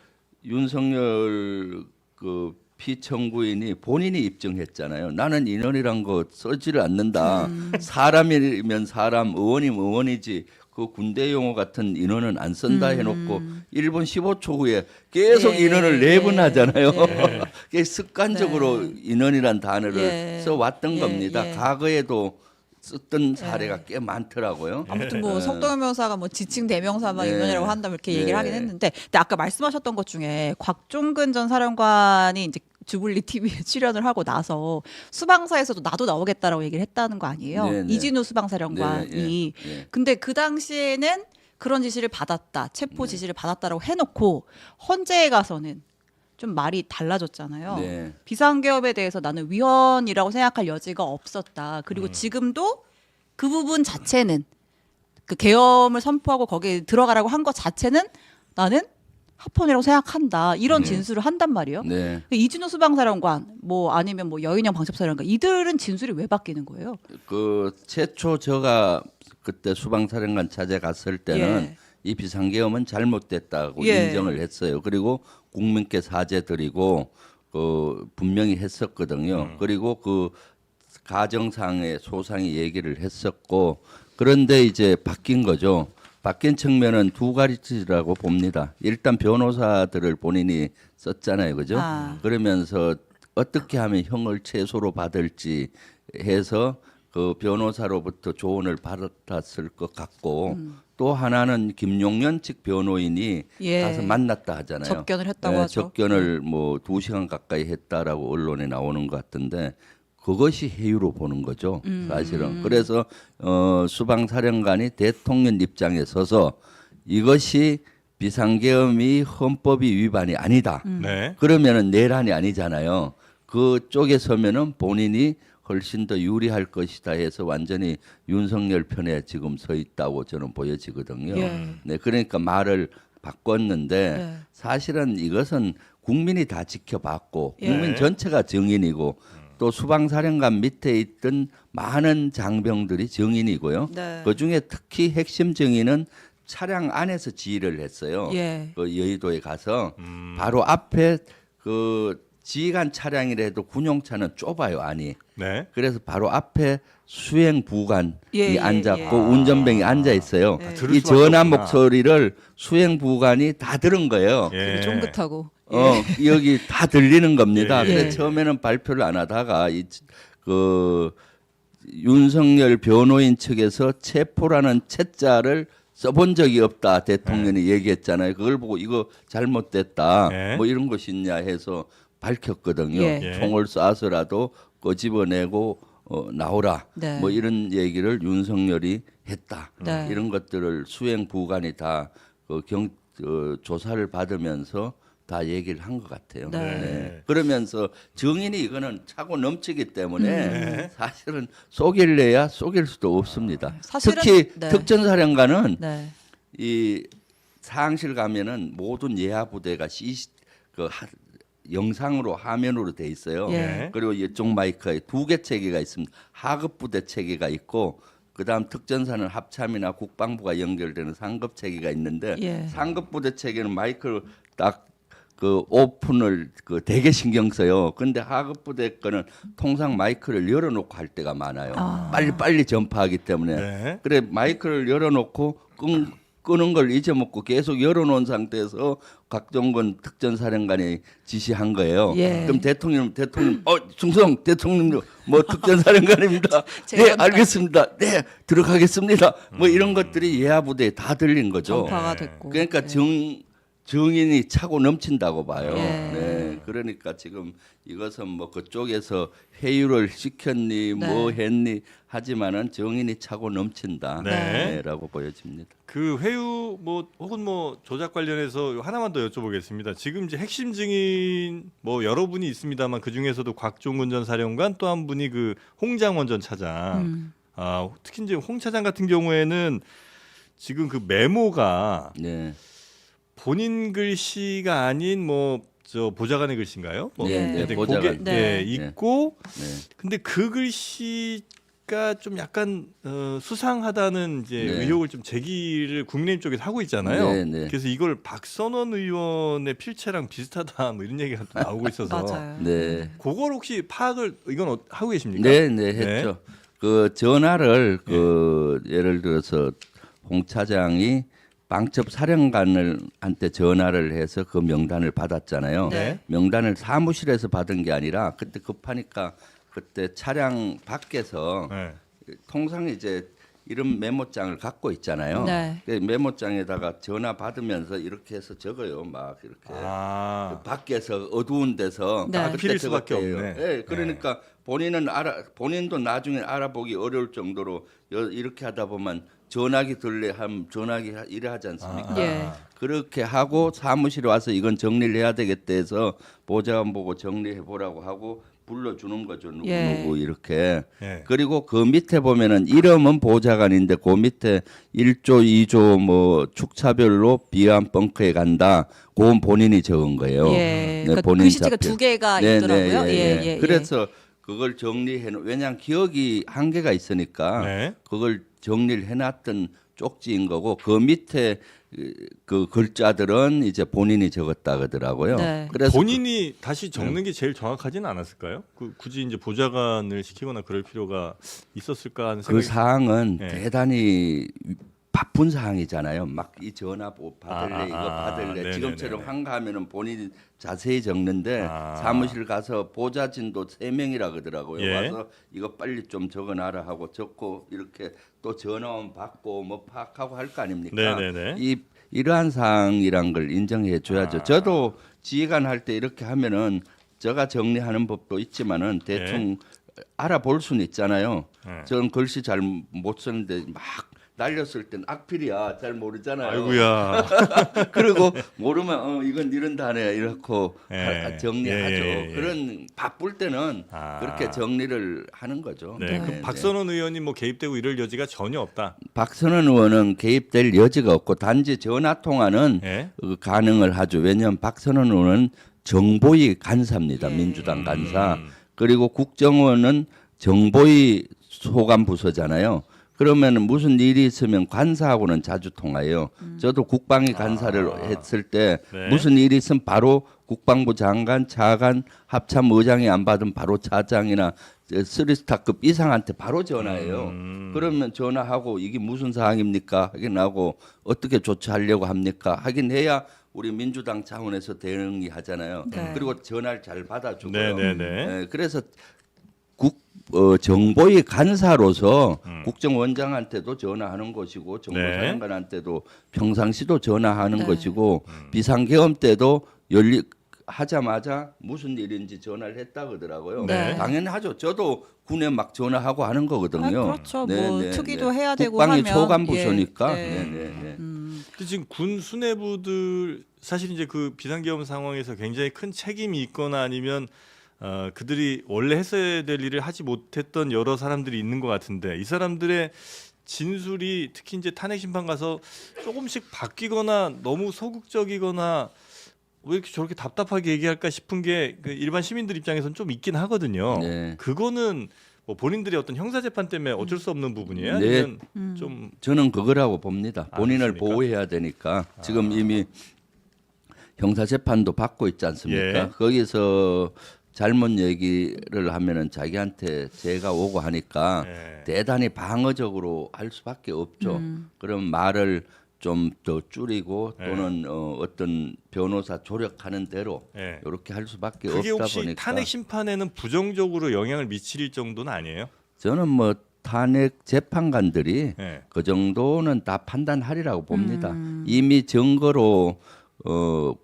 [SPEAKER 2] 윤석열 그 피청구인이 본인이 입증했잖아요. 나는 인원이란 거 쓰지를 않는다. 사람이면 사람, 의원이면 의원이지. 그 군대 용어 같은 인원은 안 쓴다 해놓고 1분 15초 후에 계속
[SPEAKER 3] 예,
[SPEAKER 2] 인원을 4번
[SPEAKER 3] 예,
[SPEAKER 2] 하잖아요.
[SPEAKER 3] 예.
[SPEAKER 2] 그게 습관적으로 인원이란 단어를
[SPEAKER 3] 예.
[SPEAKER 2] 써왔던
[SPEAKER 3] 예,
[SPEAKER 2] 겁니다.
[SPEAKER 3] 예.
[SPEAKER 2] 과거에도 썼던 사례가 꽤 많더라고요.
[SPEAKER 3] 아무튼 뭐 성동현 변호사가 뭐 지칭 대명사만
[SPEAKER 2] 네.
[SPEAKER 3] 인원이라고 한다면 이렇게
[SPEAKER 2] 네.
[SPEAKER 3] 얘기를 하긴 했는데, 근데 아까 말씀하셨던 것 중에 곽종근 전 사령관이 이제 주블리 TV에 출연을 하고 나서 수방사에서도 나도 나오겠다라고 얘기를 했다는 거 아니에요?
[SPEAKER 2] 네, 네.
[SPEAKER 3] 이진우 수방사령관이.
[SPEAKER 2] 네, 네.
[SPEAKER 3] 근데 그 당시에는 그런 지시를 받았다, 체포 지시를 받았다라고 해놓고 헌재에 가서는 좀 말이 달라졌잖아요.
[SPEAKER 2] 네.
[SPEAKER 3] 비상계엄에 대해서 나는 위헌이라고 생각할 여지가 없었다. 그리고 지금도 그 부분 자체는 그 계엄을 선포하고 거기에 들어가라고 한 것 자체는 나는 합헌이라고 생각한다. 이런 진술을 한단 말이에요.
[SPEAKER 2] 네.
[SPEAKER 3] 이진우 수방사령관 뭐 아니면 뭐 여인영 방첩사령관 이들은 진술이 왜 바뀌는 거예요?
[SPEAKER 2] 그 최초 제가 그때 수방사령관 찾아 갔을 때는
[SPEAKER 3] 예.
[SPEAKER 2] 이 비상계엄은 잘못됐다고
[SPEAKER 3] 예.
[SPEAKER 2] 인정을 했어요. 그리고 국민께 사죄드리고 그 분명히 했었거든요. 그리고 그 가정상의 소상히 얘기를 했었고 그런데 이제 바뀐 거죠. 바뀐 측면은 두 가지라고 봅니다. 일단 변호사들을 본인이 썼잖아요, 그죠?
[SPEAKER 3] 아.
[SPEAKER 2] 그러면서 어떻게 하면 형을 최소로 받을지 해서 그 변호사로부터 조언을 받았을 것 같고 또 하나는 김용현 측 변호인이
[SPEAKER 3] 예.
[SPEAKER 2] 가서 만났다 하잖아요.
[SPEAKER 3] 접견을 했다고 하죠.
[SPEAKER 2] 접견을 뭐 2시간 가까이 했다라고 언론에 나오는 것 같은데 그것이 해유로 보는 거죠. 사실은. 그래서 수방사령관이 대통령 입장에 서서 이것이 비상계엄이 헌법이 위반이 아니다.
[SPEAKER 1] 네.
[SPEAKER 2] 그러면은 내란이 아니잖아요. 그쪽에 서면은 본인이 훨씬 더 유리할 것이다 해서 완전히 윤석열 편에 지금 서 있다고 저는 보여지거든요.
[SPEAKER 3] 예.
[SPEAKER 2] 네, 그러니까 말을 바꿨는데
[SPEAKER 3] 네.
[SPEAKER 2] 사실은 이것은 국민이 다 지켜봤고
[SPEAKER 3] 예.
[SPEAKER 2] 국민 전체가 증인이고 또 수방사령관 밑에 있던 많은 장병들이 증인이고요.
[SPEAKER 3] 네.
[SPEAKER 2] 그중에 특히 핵심 증인은 차량 안에서 지휘를 했어요.
[SPEAKER 3] 예.
[SPEAKER 2] 그 여의도에 가서 바로 앞에 그 지휘관 차량이라도 군용차는 좁아요 안이.
[SPEAKER 1] 네.
[SPEAKER 2] 그래서 바로 앞에 수행 부관이
[SPEAKER 3] 예,
[SPEAKER 2] 앉았고
[SPEAKER 3] 예.
[SPEAKER 2] 운전병이 앉아 있어요.
[SPEAKER 3] 네.
[SPEAKER 1] 들을
[SPEAKER 2] 이
[SPEAKER 1] 수밖에
[SPEAKER 2] 전화
[SPEAKER 1] 없구나.
[SPEAKER 2] 목소리를 수행 부관이 다 들은 거예요.
[SPEAKER 3] 되게 쫑긋하고.
[SPEAKER 2] 여기 다 들리는 겁니다.
[SPEAKER 1] 예, 예.
[SPEAKER 2] 근데
[SPEAKER 3] 예.
[SPEAKER 2] 처음에는 발표를 안 하다가 그 윤석열 변호인 측에서 체포라는 채자를 써본 적이 없다 대통령이 얘기했잖아요. 그걸 보고 이거 잘못됐다
[SPEAKER 1] 예.
[SPEAKER 2] 뭐 이런 것이 있냐 해서 밝혔거든요.
[SPEAKER 3] 예.
[SPEAKER 2] 총을 쏴서라도 끄집어내고 나오라
[SPEAKER 3] 네.
[SPEAKER 2] 뭐 이런 얘기를 윤석열이 했다.
[SPEAKER 3] 네.
[SPEAKER 2] 이런 것들을 수행 부관이 다 조사를 받으면서 다 얘기를 한 것 같아요.
[SPEAKER 3] 네.
[SPEAKER 2] 그러면서 증인이 이거는 차고 넘치기 때문에 사실은 속일래야 속일 수도 없습니다.
[SPEAKER 3] 사실은-
[SPEAKER 2] 특히
[SPEAKER 3] 네.
[SPEAKER 2] 특전사령관은
[SPEAKER 3] 네.
[SPEAKER 2] 이 사항실 가면은 모든 예하 부대가 영상으로 화면으로 돼 있어요.
[SPEAKER 3] 예.
[SPEAKER 2] 그리고 이쪽 마이크에 2개 체계가 있습니다. 하급 부대 체계가 있고 그다음 특전사는 합참이나 국방부가 연결되는 상급 체계가 있는데
[SPEAKER 3] 예.
[SPEAKER 2] 상급 부대 체계는 마이크를 딱 그 오픈을 되게 신경 써요. 근데 하급 부대 거는 통상 마이크를 열어놓고 할 때가 많아요. 빨리 전파하기 때문에.
[SPEAKER 1] 네.
[SPEAKER 2] 그래 마이크를 열어놓고 끄는 걸 잊어먹고 계속 열어놓은 상태에서 각종건 특전사령관이 지시한 거예요.
[SPEAKER 3] 예.
[SPEAKER 2] 그럼 대통령 충성 대통령 뭐 특전사령관입니다. 네
[SPEAKER 3] 제가
[SPEAKER 2] 알겠습니다. 네 들어가겠습니다. 뭐 이런 것들이 예하 부대에 다 들린 거죠.
[SPEAKER 3] 전파가 됐고.
[SPEAKER 2] 그러니까
[SPEAKER 3] 예.
[SPEAKER 2] 증인이 차고 넘친다고 봐요.
[SPEAKER 3] 예.
[SPEAKER 2] 네. 그러니까 지금 이것은 뭐 그쪽에서 회유를 시켰니
[SPEAKER 3] 네.
[SPEAKER 2] 뭐 했니 하지만은 증인이 차고 넘친다.
[SPEAKER 1] 네.
[SPEAKER 2] 라고 보여집니다.
[SPEAKER 1] 그 회유 뭐 혹은 뭐 조작 관련해서 하나만 더 여쭤보겠습니다. 지금 이제 핵심 증인 뭐 여러 분이 있습니다만 그 중에서도 곽종근 전 사령관 또 한 분이 그 홍장원 전 차장. 특히 이제 홍 차장 같은 경우에는 지금 그 메모가
[SPEAKER 2] 네.
[SPEAKER 1] 본인 글씨가 아닌 뭐 저 보좌관의 글씨인가요? 뭐
[SPEAKER 2] 네,
[SPEAKER 3] 네,
[SPEAKER 1] 근데
[SPEAKER 2] 보좌관.
[SPEAKER 1] 그게,
[SPEAKER 3] 네.
[SPEAKER 1] 있고
[SPEAKER 2] 네.
[SPEAKER 1] 근데 그 글씨가 좀 약간 수상하다는 이제
[SPEAKER 2] 네.
[SPEAKER 1] 의혹을 좀 제기를 국민의힘 쪽에서 하고 있잖아요.
[SPEAKER 2] 네, 네.
[SPEAKER 1] 그래서 이걸 박선원 의원의 필체랑 비슷하다 뭐 이런 얘기가 또 나오고 있어서
[SPEAKER 3] 맞아요.
[SPEAKER 2] 네.
[SPEAKER 1] 그걸 혹시 파악을 이건 하고 계십니까?
[SPEAKER 2] 네, 네, 했죠. 그 전화를 예를 들어서 홍 차장이 방첩 사령관한테 전화를 해서 그 명단을 받았잖아요.
[SPEAKER 3] 네.
[SPEAKER 2] 명단을 사무실에서 받은 게 아니라 그때 급하니까 그때 차량 밖에서
[SPEAKER 1] 네.
[SPEAKER 2] 통상 이제 이런 메모장을 갖고 있잖아요.
[SPEAKER 3] 네.
[SPEAKER 2] 그 메모장에다가 전화 받으면서 이렇게 해서 적어요. 막 이렇게.
[SPEAKER 1] 아,
[SPEAKER 2] 밖에서 어두운 데서
[SPEAKER 3] 네.
[SPEAKER 2] 그때
[SPEAKER 1] 필일 수밖에
[SPEAKER 2] 적었대요.
[SPEAKER 1] 없네.
[SPEAKER 2] 예, 그러니까 본인도 나중에 알아보기 어려울 정도로 이렇게 하다 보면 전화기 들래 하면 전화기 이래 하지 않습니까?
[SPEAKER 3] 예.
[SPEAKER 2] 그렇게 하고 사무실에 와서 이건 정리를 해야 되겠다 해서 보좌관 보고 정리해 보라고 하고 불러주는 거죠. 누구
[SPEAKER 3] 예.
[SPEAKER 2] 누구 이렇게.
[SPEAKER 1] 예.
[SPEAKER 2] 그리고 그 밑에 보면은 이름은 보좌관인데 그 밑에 1조, 2조 뭐 축차별로 비암 벙커에 간다. 그건 본인이 적은 거예요.
[SPEAKER 3] 예. 그러니까
[SPEAKER 2] 본인
[SPEAKER 3] 글씨체가
[SPEAKER 2] 자표.
[SPEAKER 3] 두 개가
[SPEAKER 2] 네,
[SPEAKER 3] 있더라고요.
[SPEAKER 2] 네,
[SPEAKER 3] 예,
[SPEAKER 2] 예.
[SPEAKER 3] 예.
[SPEAKER 2] 그래서 그걸 정리해 놓. 왜냐하면 기억이 한계가 있으니까
[SPEAKER 1] 네.
[SPEAKER 2] 그걸 정리를 해놨던 쪽지인 거고 그 밑에 그 글자들은 이제 본인이 적었다 그러더라고요.
[SPEAKER 3] 네.
[SPEAKER 2] 그래서
[SPEAKER 1] 본인이 다시 적는 게 제일 정확하지는 않았을까요? 굳이 이제 보좌관을 시키거나 그럴 필요가 있었을까 하는
[SPEAKER 2] 그
[SPEAKER 1] 생각이
[SPEAKER 2] 사항은
[SPEAKER 1] 네.
[SPEAKER 2] 대단히 바쁜 사항이잖아요. 막 이 전화 받을래
[SPEAKER 1] 아,
[SPEAKER 2] 이거
[SPEAKER 1] 아,
[SPEAKER 2] 받을래
[SPEAKER 1] 네네네네.
[SPEAKER 2] 지금처럼 한가하면은 본인이 자세히 적는데
[SPEAKER 1] 아.
[SPEAKER 2] 사무실 가서 보좌진도 3명이라 그러더라고요.
[SPEAKER 1] 예.
[SPEAKER 2] 와서 이거 빨리 좀 적어놔라 하고 적고 이렇게 또 전화원 받고 뭐 파악하고 할 거 아닙니까?
[SPEAKER 1] 네네네.
[SPEAKER 2] 이러한 사항이란 걸 인정해 줘야죠.
[SPEAKER 1] 아.
[SPEAKER 2] 저도 지휘관 할 때 이렇게 하면은 제가 정리하는 법도 있지만은 대충 알아볼 수는 있잖아요.
[SPEAKER 1] 네.
[SPEAKER 2] 저는 글씨 잘 못 쓰는데 막 날렸을 땐 악필이야. 잘 모르잖아요.
[SPEAKER 1] 아이고야.
[SPEAKER 2] 그리고 모르면 이건 이런 단어야 이렇고
[SPEAKER 1] 예.
[SPEAKER 2] 정리하죠.
[SPEAKER 1] 예, 예.
[SPEAKER 2] 그런 바쁠 때는
[SPEAKER 1] 아.
[SPEAKER 2] 그렇게 정리를 하는 거죠.
[SPEAKER 1] 네. 그럼 박선원 의원이 뭐 개입되고 이럴 여지가 전혀 없다.
[SPEAKER 2] 박선원 의원은 개입될 여지가 없고 단지 전화 통화는
[SPEAKER 1] 예.
[SPEAKER 2] 가능을 하죠. 왜냐하면 박선원 의원은 정보위 간사입니다.
[SPEAKER 3] 예.
[SPEAKER 2] 민주당 간사. 그리고 국정원은 정보위 소관 부서잖아요. 그러면 무슨 일이 있으면 관사하고는 자주 통화해요. 저도 국방위 간사를 했을 때
[SPEAKER 1] 네.
[SPEAKER 2] 무슨 일이 있으면 바로 국방부 장관, 차관, 합참 의장이 안 받으면 바로 차장이나 쓰리스타급 이상한테 바로 전화해요. 그러면 전화하고 이게 무슨 사항입니까? 확인하고 어떻게 조치하려고 합니까? 확인해야 우리 민주당 차원에서 대응이 하잖아요.
[SPEAKER 3] 네.
[SPEAKER 2] 그리고 전화를 잘 받아주고요.
[SPEAKER 1] 네네네.
[SPEAKER 2] 그래서 정보위 간사로서 국정원장한테도 전화하는 것이고 정보사령관한테도 평상시도 전화하는
[SPEAKER 3] 네.
[SPEAKER 2] 것이고 비상계엄 때도 하자마자 무슨 일인지 전화를 했다 그러더라고요.
[SPEAKER 3] 네.
[SPEAKER 2] 당연하죠. 저도 군에 막 전화하고 하는 거거든요.
[SPEAKER 3] 그렇죠. 뭐 투기도 해야 되고
[SPEAKER 2] 국방위
[SPEAKER 3] 하면
[SPEAKER 2] 소관부서니까.
[SPEAKER 3] 예.
[SPEAKER 2] 네, 네, 네.
[SPEAKER 1] 근데 지금 군 수뇌부들 사실 이제 그 비상계엄 상황에서 굉장히 큰 책임이 있거나 아니면 그들이 원래 했어야 될 일을 하지 못했던 여러 사람들이 있는 것 같은데 이 사람들의 진술이 특히 이제 탄핵 심판 가서 조금씩 바뀌거나 너무 소극적이거나 왜 이렇게 저렇게 답답하게 얘기할까 싶은 게 그 일반 시민들 입장에서는 좀 있긴 하거든요.
[SPEAKER 2] 네.
[SPEAKER 1] 그거는 뭐 본인들의 어떤 형사 재판 때문에 어쩔 수 없는 부분이에요.
[SPEAKER 2] 네.
[SPEAKER 1] 아니면 좀
[SPEAKER 2] 저는 그거라고 봅니다. 본인을
[SPEAKER 1] 그렇습니까?
[SPEAKER 2] 보호해야 되니까 지금 이미 형사재판도 받고 있지 않습니까?
[SPEAKER 1] 예.
[SPEAKER 2] 거기서 잘못 얘기를 하면은 자기한테 죄가 오고 하니까
[SPEAKER 1] 예.
[SPEAKER 2] 대단히 방어적으로 할 수밖에 없죠. 그럼 말을 좀 더 줄이고 또는 어떤 변호사 조력하는 대로
[SPEAKER 1] 예.
[SPEAKER 2] 이렇게 할 수밖에
[SPEAKER 1] 그게
[SPEAKER 2] 없다
[SPEAKER 1] 혹시
[SPEAKER 2] 보니까
[SPEAKER 1] 탄핵 심판에는 부정적으로 영향을 미칠 정도는 아니에요?
[SPEAKER 2] 저는 뭐 탄핵 재판관들이
[SPEAKER 1] 예.
[SPEAKER 2] 그 정도는 다 판단하리라고 봅니다. 이미 증거로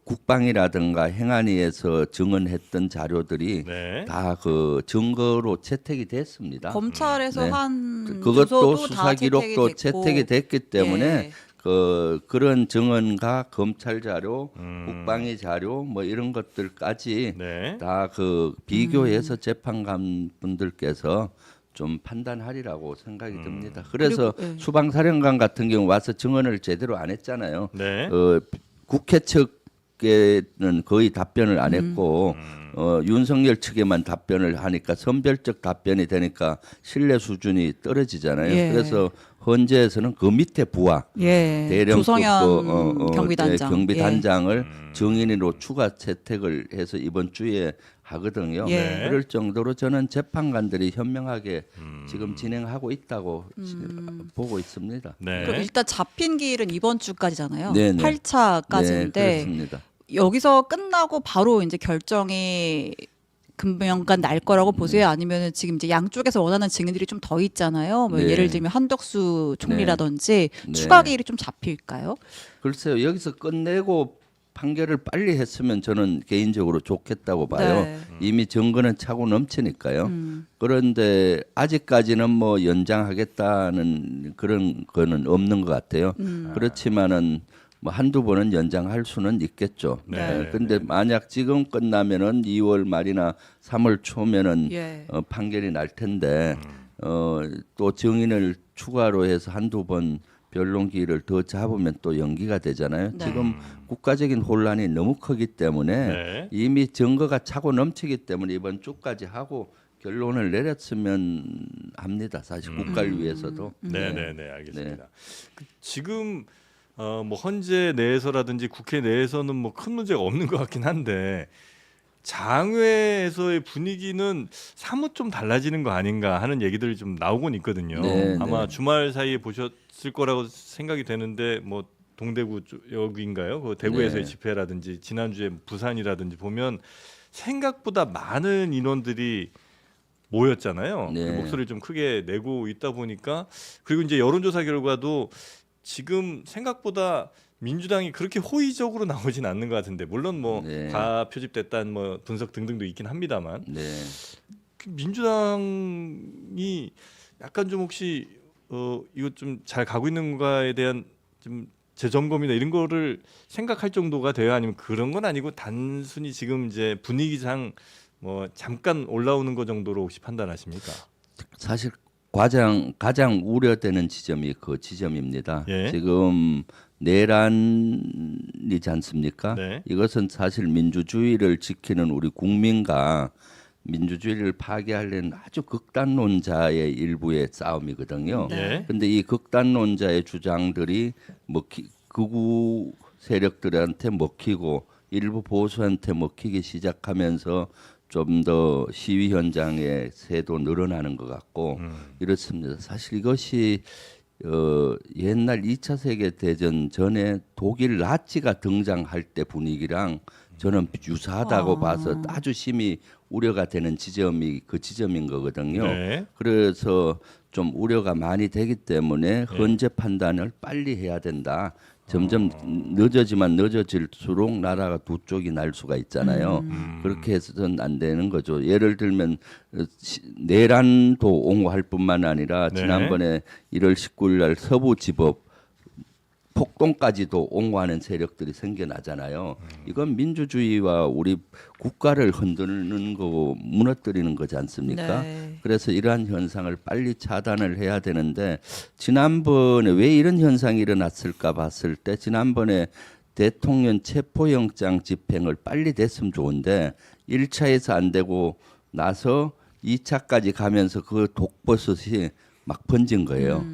[SPEAKER 2] 국방이라든가 행안위에서 증언했던 자료들이
[SPEAKER 1] 네.
[SPEAKER 2] 다 그 증거로 채택이 됐습니다.
[SPEAKER 3] 검찰에서
[SPEAKER 2] 네.
[SPEAKER 3] 한
[SPEAKER 2] 그것도
[SPEAKER 3] 주소도
[SPEAKER 2] 수사
[SPEAKER 3] 다
[SPEAKER 2] 기록도 채택이 됐기 때문에
[SPEAKER 3] 예.
[SPEAKER 2] 그런 증언과 검찰 자료, 국방위 자료 뭐 이런 것들까지
[SPEAKER 1] 네.
[SPEAKER 2] 다 그 비교해서 재판관 분들께서 좀 판단하리라고 생각이 듭니다. 그래서
[SPEAKER 3] 그리고, 예.
[SPEAKER 2] 수방사령관 같은 경우 와서 증언을 제대로 안 했잖아요.
[SPEAKER 1] 네.
[SPEAKER 2] 국회 측에는 거의 답변을 안 했고 윤석열 측에만 답변을 하니까 선별적 답변이 되니까 신뢰 수준이 떨어지잖아요.
[SPEAKER 3] 예.
[SPEAKER 2] 그래서 헌재에서는 그 밑에 부하
[SPEAKER 3] 예.
[SPEAKER 2] 대령급
[SPEAKER 3] 조성현 경비단장.
[SPEAKER 2] 경비단장을 증인으로 추가 채택을 해서 이번 주에 하거든요.
[SPEAKER 3] 예.
[SPEAKER 2] 그럴 정도로 저는 재판관들이 현명하게 지금 진행하고 있다고 보고 있습니다.
[SPEAKER 1] 네.
[SPEAKER 3] 그럼 일단 잡힌 기일은 이번 주까지잖아요.
[SPEAKER 2] 네, 네.
[SPEAKER 3] 8차까지인데
[SPEAKER 2] 네, 그렇습니다.
[SPEAKER 3] 여기서 끝나고 바로 이제 결정이 금명간 날 거라고 보세요? 아니면은 지금 이제 양쪽에서 원하는 증인들이 좀 더 있잖아요. 뭐
[SPEAKER 2] 네.
[SPEAKER 3] 예를 들면 한덕수 총리라든지
[SPEAKER 2] 네.
[SPEAKER 3] 추가 기일이 좀 잡힐까요?
[SPEAKER 2] 글쎄요. 여기서 끝내고 판결을 빨리 했으면 저는 개인적으로 좋겠다고 봐요.
[SPEAKER 3] 네.
[SPEAKER 2] 이미 증거는 차고 넘치니까요. 그런데 아직까지는 뭐 연장하겠다는 그런 거는 없는 것 같아요. 그렇지만은 뭐 한두 번은 연장할 수는 있겠죠.
[SPEAKER 1] 네.
[SPEAKER 2] 근데 만약 지금 끝나면은 2월 말이나 3월 초면은
[SPEAKER 3] 예.
[SPEAKER 2] 판결이 날 텐데 또 증인을 추가로 해서 한두 번 변론 기일을 더 잡으면 또 연기가 되잖아요.
[SPEAKER 3] 네.
[SPEAKER 2] 지금 국가적인 혼란이 너무 크기 때문에
[SPEAKER 1] 네.
[SPEAKER 2] 이미 증거가 차고 넘치기 때문에 이번 주까지 하고 결론을 내렸으면 합니다. 사실 국가를 위해서도.
[SPEAKER 1] 네, 네, 네, 알겠습니다. 그 지금 뭐 헌재 내에서라든지 국회 내에서는 뭐 큰 문제가 없는 것 같긴 한데 장외에서의 분위기는 사뭇 좀 달라지는 거 아닌가 하는 얘기들이 좀 나오곤 있거든요.
[SPEAKER 2] 네,
[SPEAKER 1] 아마
[SPEAKER 2] 네.
[SPEAKER 1] 주말 사이에 보셨을 거라고 생각이 되는데 뭐 동대구 여기인가요? 그 대구에서의
[SPEAKER 2] 네.
[SPEAKER 1] 집회라든지 지난주에 부산이라든지 보면 생각보다 많은 인원들이 모였잖아요.
[SPEAKER 2] 네.
[SPEAKER 1] 그 목소리를 좀 크게 내고 있다 보니까 그리고 이제 여론조사 결과도 지금 생각보다 민주당이 그렇게 호의적으로 나오진 않는 것 같은데 물론 뭐
[SPEAKER 2] 네.
[SPEAKER 1] 과표집됐다는 뭐 분석 등등도 있긴 합니다만
[SPEAKER 2] 네.
[SPEAKER 1] 그 민주당이 약간 좀 혹시 이거 좀 잘 가고 있는가에 대한 좀 재점검이나 이런 거를 생각할 정도가 돼요? 아니면 그런 건 아니고 단순히 지금 이제 분위기상 뭐 잠깐 올라오는 거 정도로 혹시 판단하십니까?
[SPEAKER 2] 사실 가장 우려되는 지점이 그 지점입니다.
[SPEAKER 1] 예.
[SPEAKER 2] 지금 내란이지 않습니까?
[SPEAKER 1] 네.
[SPEAKER 2] 이것은 사실 민주주의를 지키는 우리 국민과 민주주의를 파괴하려는 아주 극단론자의 일부의 싸움이거든요.
[SPEAKER 1] 네.
[SPEAKER 2] 근데 이 극단론자의 주장들이 극우 세력들한테 먹히고 일부 보수한테 먹히기 시작하면서 좀 더 시위 현장의 새도 늘어나는 것 같고 이렇습니다. 사실 이것이 옛날 2차 세계 대전 전에 독일 나치가 등장할 때 분위기랑 저는 유사하다고 봐서 아주 심히 우려가 되는 지점이 그 지점인 거거든요.
[SPEAKER 1] 네.
[SPEAKER 2] 그래서 좀 우려가 많이 되기 때문에 헌재 판단을 빨리 해야 된다. 점점 늦어지면 늦어질수록 나라가 두 쪽이 날 수가 있잖아요. 그렇게 해서는 안 되는 거죠. 예를 들면 내란도 옹호할 뿐만 아니라
[SPEAKER 1] 네.
[SPEAKER 2] 지난번에 1월 19일 날 서부지법 폭동까지도 옹호하는 세력들이 생겨나잖아요. 이건 민주주의와 우리 국가를 흔드는 거고 무너뜨리는 거지 않습니까?
[SPEAKER 3] 네.
[SPEAKER 2] 그래서 이러한 현상을 빨리 차단을 해야 되는데 지난번에 왜 이런 현상이 일어났을까 봤을 때 지난번에 대통령 체포영장 집행을 빨리 됐으면 좋은데 1차에서 안 되고 나서 2차까지 가면서 그 독버섯이 막 번진 거예요.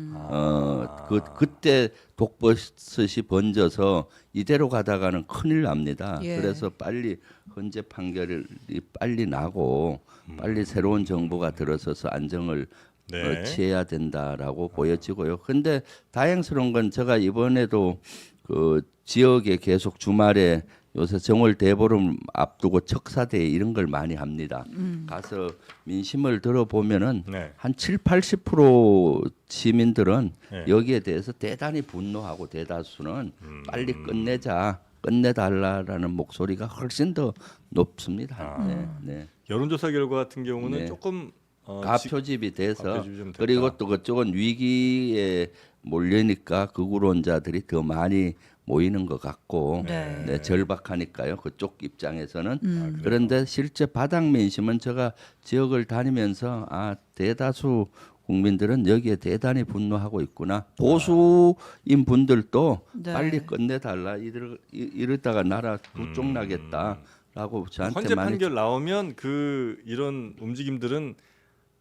[SPEAKER 2] 그때 독버섯이 번져서 이대로 가다가는 큰일 납니다.
[SPEAKER 3] 예.
[SPEAKER 2] 그래서 빨리 헌재 판결이 빨리 나고 빨리 새로운 정부가 들어서서 안정을
[SPEAKER 1] 네.
[SPEAKER 2] 취해야 된다라고 보여지고요. 근데 다행스러운 건 제가 이번에도 그 지역에 계속 주말에 요새 정월 대보름 앞두고 척사대회 이런 걸 많이 합니다. 가서 민심을 들어보면은
[SPEAKER 1] 네.
[SPEAKER 2] 한 70~80% 시민들은
[SPEAKER 1] 네.
[SPEAKER 2] 여기에 대해서 대단히 분노하고 대다수는 빨리 끝내달라라는 목소리가 훨씬 더 높습니다. 네, 네.
[SPEAKER 1] 여론조사 결과 같은 경우는
[SPEAKER 2] 네.
[SPEAKER 1] 조금
[SPEAKER 2] 가표집이 돼서
[SPEAKER 1] 가표집이 좀 됐다.
[SPEAKER 2] 그리고 또 그쪽은 위기에 몰리니까 극우론자들이 더 많이 모이는 것 같고
[SPEAKER 3] 네.
[SPEAKER 2] 네, 절박하니까요. 그쪽 입장에서는 그런데 실제 바닥 민심은 제가 지역을 다니면서 대다수 국민들은 여기에 대단히 분노하고 있구나. 보수인 분들도
[SPEAKER 3] 네.
[SPEAKER 2] 빨리 끝내달라. 이러다가 나라 두쪽 나겠다라고 저한테
[SPEAKER 1] 헌재
[SPEAKER 2] 많이
[SPEAKER 1] 판결 나오면 이런 움직임들은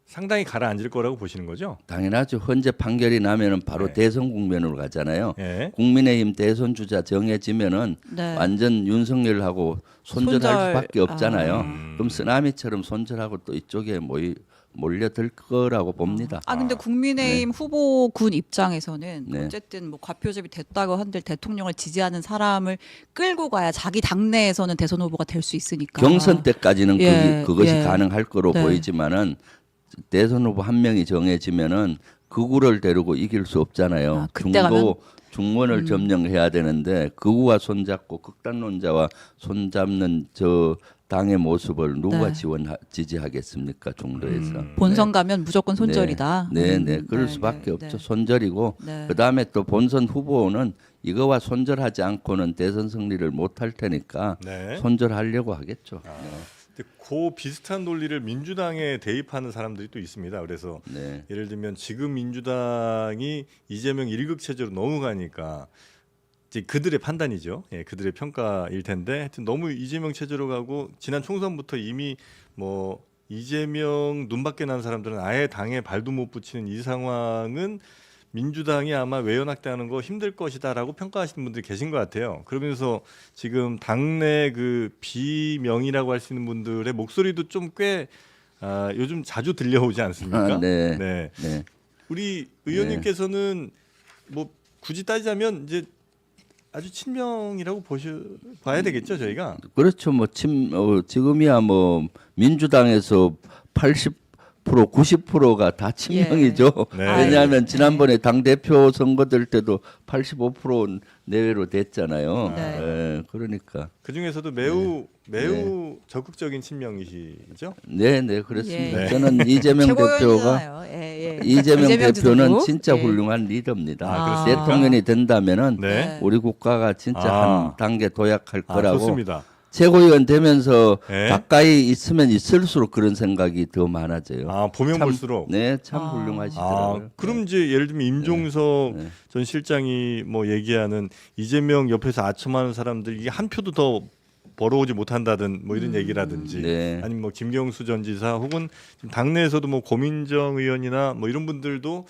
[SPEAKER 1] 상당히 가라앉을 거라고 보시는 거죠?
[SPEAKER 2] 당연하죠. 헌재 판결이 나면은 바로
[SPEAKER 1] 네.
[SPEAKER 2] 대선 국면으로 가잖아요.
[SPEAKER 1] 예.
[SPEAKER 2] 국민의힘 대선 주자 정해지면은
[SPEAKER 3] 네.
[SPEAKER 2] 완전 윤석열하고 손절할
[SPEAKER 3] 손절.
[SPEAKER 2] 수밖에 없잖아요. 그럼 쓰나미처럼 손절하고 또 이쪽에 몰려들 거라고 봅니다.
[SPEAKER 3] 근데 국민의힘 후보군 입장에서는
[SPEAKER 2] 네.
[SPEAKER 3] 어쨌든 뭐 과표집이 됐다고 한들 대통령을 지지하는 사람을 끌고 가야 자기 당내에서는 대선 후보가 될 수 있으니까.
[SPEAKER 2] 경선 때까지는
[SPEAKER 3] 예,
[SPEAKER 2] 그것이
[SPEAKER 3] 예.
[SPEAKER 2] 가능할 거로
[SPEAKER 3] 네.
[SPEAKER 2] 보이지만은 대선 후보 한 명이 정해지면은 극우를 데리고 이길 수 없잖아요.
[SPEAKER 3] 그때 가면?
[SPEAKER 2] 중원을 점령해야 되는데 극우와 손잡고 극단론자와 손잡는 저 당의 모습을 누가
[SPEAKER 3] 네.
[SPEAKER 2] 지지하겠습니까? 중도에서.
[SPEAKER 3] 본선 가면 무조건 손절이다.
[SPEAKER 2] 네, 그럴
[SPEAKER 3] 네,
[SPEAKER 2] 수밖에
[SPEAKER 3] 네,
[SPEAKER 2] 없죠.
[SPEAKER 3] 네.
[SPEAKER 2] 손절이고
[SPEAKER 3] 네.
[SPEAKER 2] 그다음에 또 본선 후보는 이거와 손절하지 않고는 대선 승리를 못 할 테니까
[SPEAKER 1] 네.
[SPEAKER 2] 손절하려고 하겠죠.
[SPEAKER 1] 근데 그 비슷한 논리를 민주당에 대입하는 사람들이 또 있습니다. 그래서
[SPEAKER 2] 네.
[SPEAKER 1] 예를 들면 지금 민주당이 이재명 일극 체제로 넘어가니까 이제 그들의 판단이죠. 예, 그들의 평가일 텐데 하여튼 너무 이재명 체제로 가고 지난 총선부터 이미 뭐 이재명 눈밖에 난 사람들은 아예 당에 발도 못 붙이는 이 상황은 민주당이 아마 외연확대하는 거 힘들 것이다라고 평가하시는 분들이 계신 것 같아요. 그러면서 지금 당내 그 비명이라고 할 수 있는 분들의 목소리도 좀 꽤 요즘 자주 들려오지 않습니까?
[SPEAKER 2] 네.
[SPEAKER 1] 네.
[SPEAKER 2] 네.
[SPEAKER 1] 우리 의원님께서는 뭐 굳이 따지자면 이제 아주 친명이라고 봐야 되겠죠, 저희가.
[SPEAKER 2] 그렇죠. 지금이야 뭐 민주당에서 90%가 다 친명이죠.
[SPEAKER 1] 네.
[SPEAKER 2] 왜냐하면 지난번에 당 대표 선거될 때도 85% 내외로 됐잖아요.
[SPEAKER 3] 네.
[SPEAKER 2] 예, 그러니까
[SPEAKER 1] 그 중에서도 매우 적극적인 친명이시죠?
[SPEAKER 2] 네, 그렇습니다.
[SPEAKER 3] 예.
[SPEAKER 2] 저는 이재명 대표가
[SPEAKER 3] 최고위원이잖아요. 예.
[SPEAKER 2] 이재명 대표는
[SPEAKER 3] 지도부.
[SPEAKER 2] 진짜
[SPEAKER 3] 예.
[SPEAKER 2] 훌륭한 리더입니다.
[SPEAKER 3] 아,
[SPEAKER 2] 대통령이 된다면은
[SPEAKER 1] 네.
[SPEAKER 2] 우리 국가가 진짜
[SPEAKER 1] 아.
[SPEAKER 2] 한 단계 도약할
[SPEAKER 1] 아,
[SPEAKER 2] 거라고.
[SPEAKER 1] 좋습니다.
[SPEAKER 2] 최고위원 되면서
[SPEAKER 1] 네.
[SPEAKER 2] 가까이 있으면 있을수록 그런 생각이 더 많아져요.
[SPEAKER 1] 아, 보면
[SPEAKER 2] 참,
[SPEAKER 1] 볼수록.
[SPEAKER 2] 네, 참
[SPEAKER 3] 아.
[SPEAKER 2] 훌륭하시더라고요.
[SPEAKER 1] 그럼 이제 예를 들면 임종석
[SPEAKER 2] 네.
[SPEAKER 1] 전 실장이 뭐 얘기하는 이재명 옆에서 아첨하는 사람들 이게 한 표도 더 벌어오지 못한다든 뭐 이런 얘기라든지
[SPEAKER 2] 네.
[SPEAKER 1] 아니면 뭐 김경수 전 지사 혹은 지금 당내에서도 뭐 고민정 의원이나 뭐 이런 분들도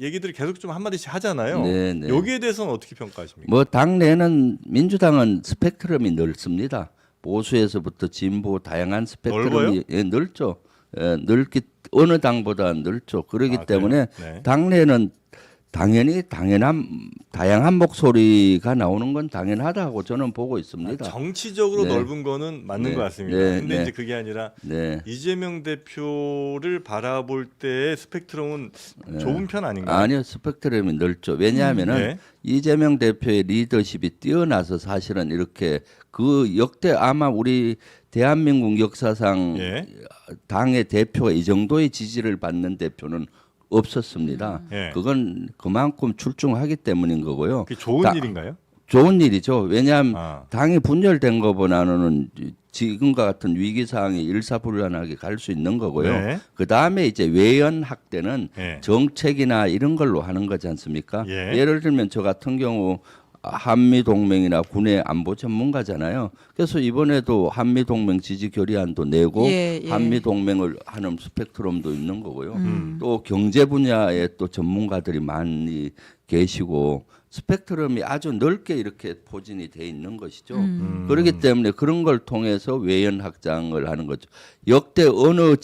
[SPEAKER 1] 얘기들이 계속 좀 한마디씩 하잖아요.
[SPEAKER 2] 네.
[SPEAKER 1] 여기에 대해서는 어떻게 평가하십니까?
[SPEAKER 2] 뭐 당내는 민주당은 스펙트럼이 넓습니다. 보수에서부터 진보 다양한 스펙트럼이
[SPEAKER 1] 넓어요?
[SPEAKER 2] 넓죠. 넓기 어느 당보다 넓죠. 그렇기
[SPEAKER 1] 아,
[SPEAKER 2] 때문에
[SPEAKER 1] 그래요? 네.
[SPEAKER 2] 당내는 당연히 다양한 목소리가 나오는 건 당연하다고 저는 보고 있습니다.
[SPEAKER 1] 정치적으로
[SPEAKER 2] 네.
[SPEAKER 1] 넓은 거는 맞는
[SPEAKER 2] 네.
[SPEAKER 1] 것 같습니다.
[SPEAKER 2] 네.
[SPEAKER 1] 근데
[SPEAKER 2] 네.
[SPEAKER 1] 이제 그게 아니라
[SPEAKER 2] 네.
[SPEAKER 1] 이재명 대표를 바라볼 때의 스펙트럼은 좁은 편 아닌가요?
[SPEAKER 2] 아니요, 스펙트럼이 넓죠. 왜냐하면은
[SPEAKER 1] 네.
[SPEAKER 2] 이재명 대표의 리더십이 뛰어나서 사실은 이렇게 그 역대 아마 우리 대한민국 역사상
[SPEAKER 1] 예.
[SPEAKER 2] 당의 대표가 이 정도의 지지를 받는 대표는 없었습니다.
[SPEAKER 1] 예.
[SPEAKER 2] 그건 그만큼 출중하기 때문인 거고요.
[SPEAKER 1] 그게 좋은
[SPEAKER 2] 다-
[SPEAKER 1] 일인가요?
[SPEAKER 2] 좋은 일이죠. 왜냐하면
[SPEAKER 1] 아.
[SPEAKER 2] 당이 분열된 것보다는 지금과 같은 위기 상황이 일사불란하게 갈 수 있는 거고요.
[SPEAKER 1] 네.
[SPEAKER 2] 그 다음에 이제 외연 학대는
[SPEAKER 1] 예.
[SPEAKER 2] 정책이나 이런 걸로 하는 거지 않습니까?
[SPEAKER 1] 예.
[SPEAKER 2] 예를 들면 저 같은 경우 한미 동맹이나 군의 안보 전문가잖아요. 그래서 이번에도 한미 동맹 지지 결의안도 내고
[SPEAKER 3] 예.
[SPEAKER 2] 한미 동맹을 하는 스펙트럼도 있는 거고요.
[SPEAKER 3] 음.
[SPEAKER 2] 또 경제 분야에 또 전문가들이 많이 계시고 스펙트럼이 아주 넓게 이렇게 포진이 돼 있는 것이죠. 그렇기 때문에 그런 걸 통해서 외연 확장을 하는 거죠. 역대 어느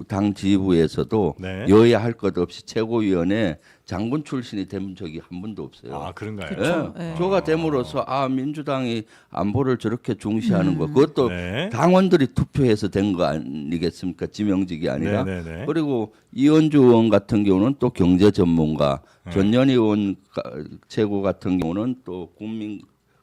[SPEAKER 2] 당 지부에서도
[SPEAKER 1] 네.
[SPEAKER 2] 여야 할 것 없이 최고위원회 장군 출신이 된 적이 한 번도 없어요.
[SPEAKER 1] 아, 그런가요?
[SPEAKER 3] 그쵸.
[SPEAKER 2] 예.
[SPEAKER 3] 예.
[SPEAKER 2] 저가 됨으로써 민주당이 안보를 저렇게 중시하는 거 그것도
[SPEAKER 1] 네.
[SPEAKER 2] 당원들이 투표해서 된 거 아니겠습니까? 지명직이 아니라.
[SPEAKER 1] 네네네.
[SPEAKER 2] 그리고 이현주 의원 같은 경우는 또 경제 전문가, 전현희 의원 최고 같은 경우는 또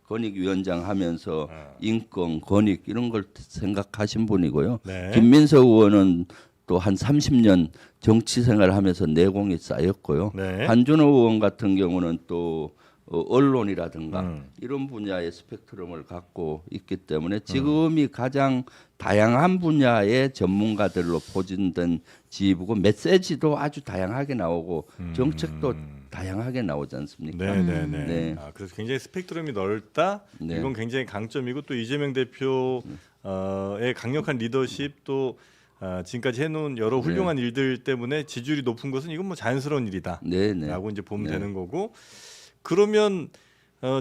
[SPEAKER 2] 국민권익위원장 하면서 인권, 권익 이런 걸 생각하신 분이고요.
[SPEAKER 1] 네.
[SPEAKER 2] 김민석 의원은 또 한 30년 정치 생활을 하면서 내공이 쌓였고요.
[SPEAKER 1] 네.
[SPEAKER 2] 한준호 의원 같은 경우는 또 언론이라든가
[SPEAKER 1] 음.
[SPEAKER 2] 이런 분야의 스펙트럼을 갖고 있기 때문에 지금이 가장 다양한 분야의 전문가들로 포진된 지부고 메시지도 아주 다양하게 나오고 정책도 다양하게 나오지 않습니까?
[SPEAKER 1] 네네네.
[SPEAKER 2] 네.
[SPEAKER 1] 아, 그래서 굉장히 스펙트럼이 넓다.
[SPEAKER 2] 네.
[SPEAKER 1] 이건 굉장히 강점이고 또 이재명 대표의 강력한 리더십 또 지금까지 해놓은 여러 훌륭한 일들 때문에 지지율이 높은 것은 이건 뭐 자연스러운 일이다.
[SPEAKER 2] 네네.
[SPEAKER 1] 라고 이제 보면
[SPEAKER 2] 네.
[SPEAKER 1] 되는 거고 그러면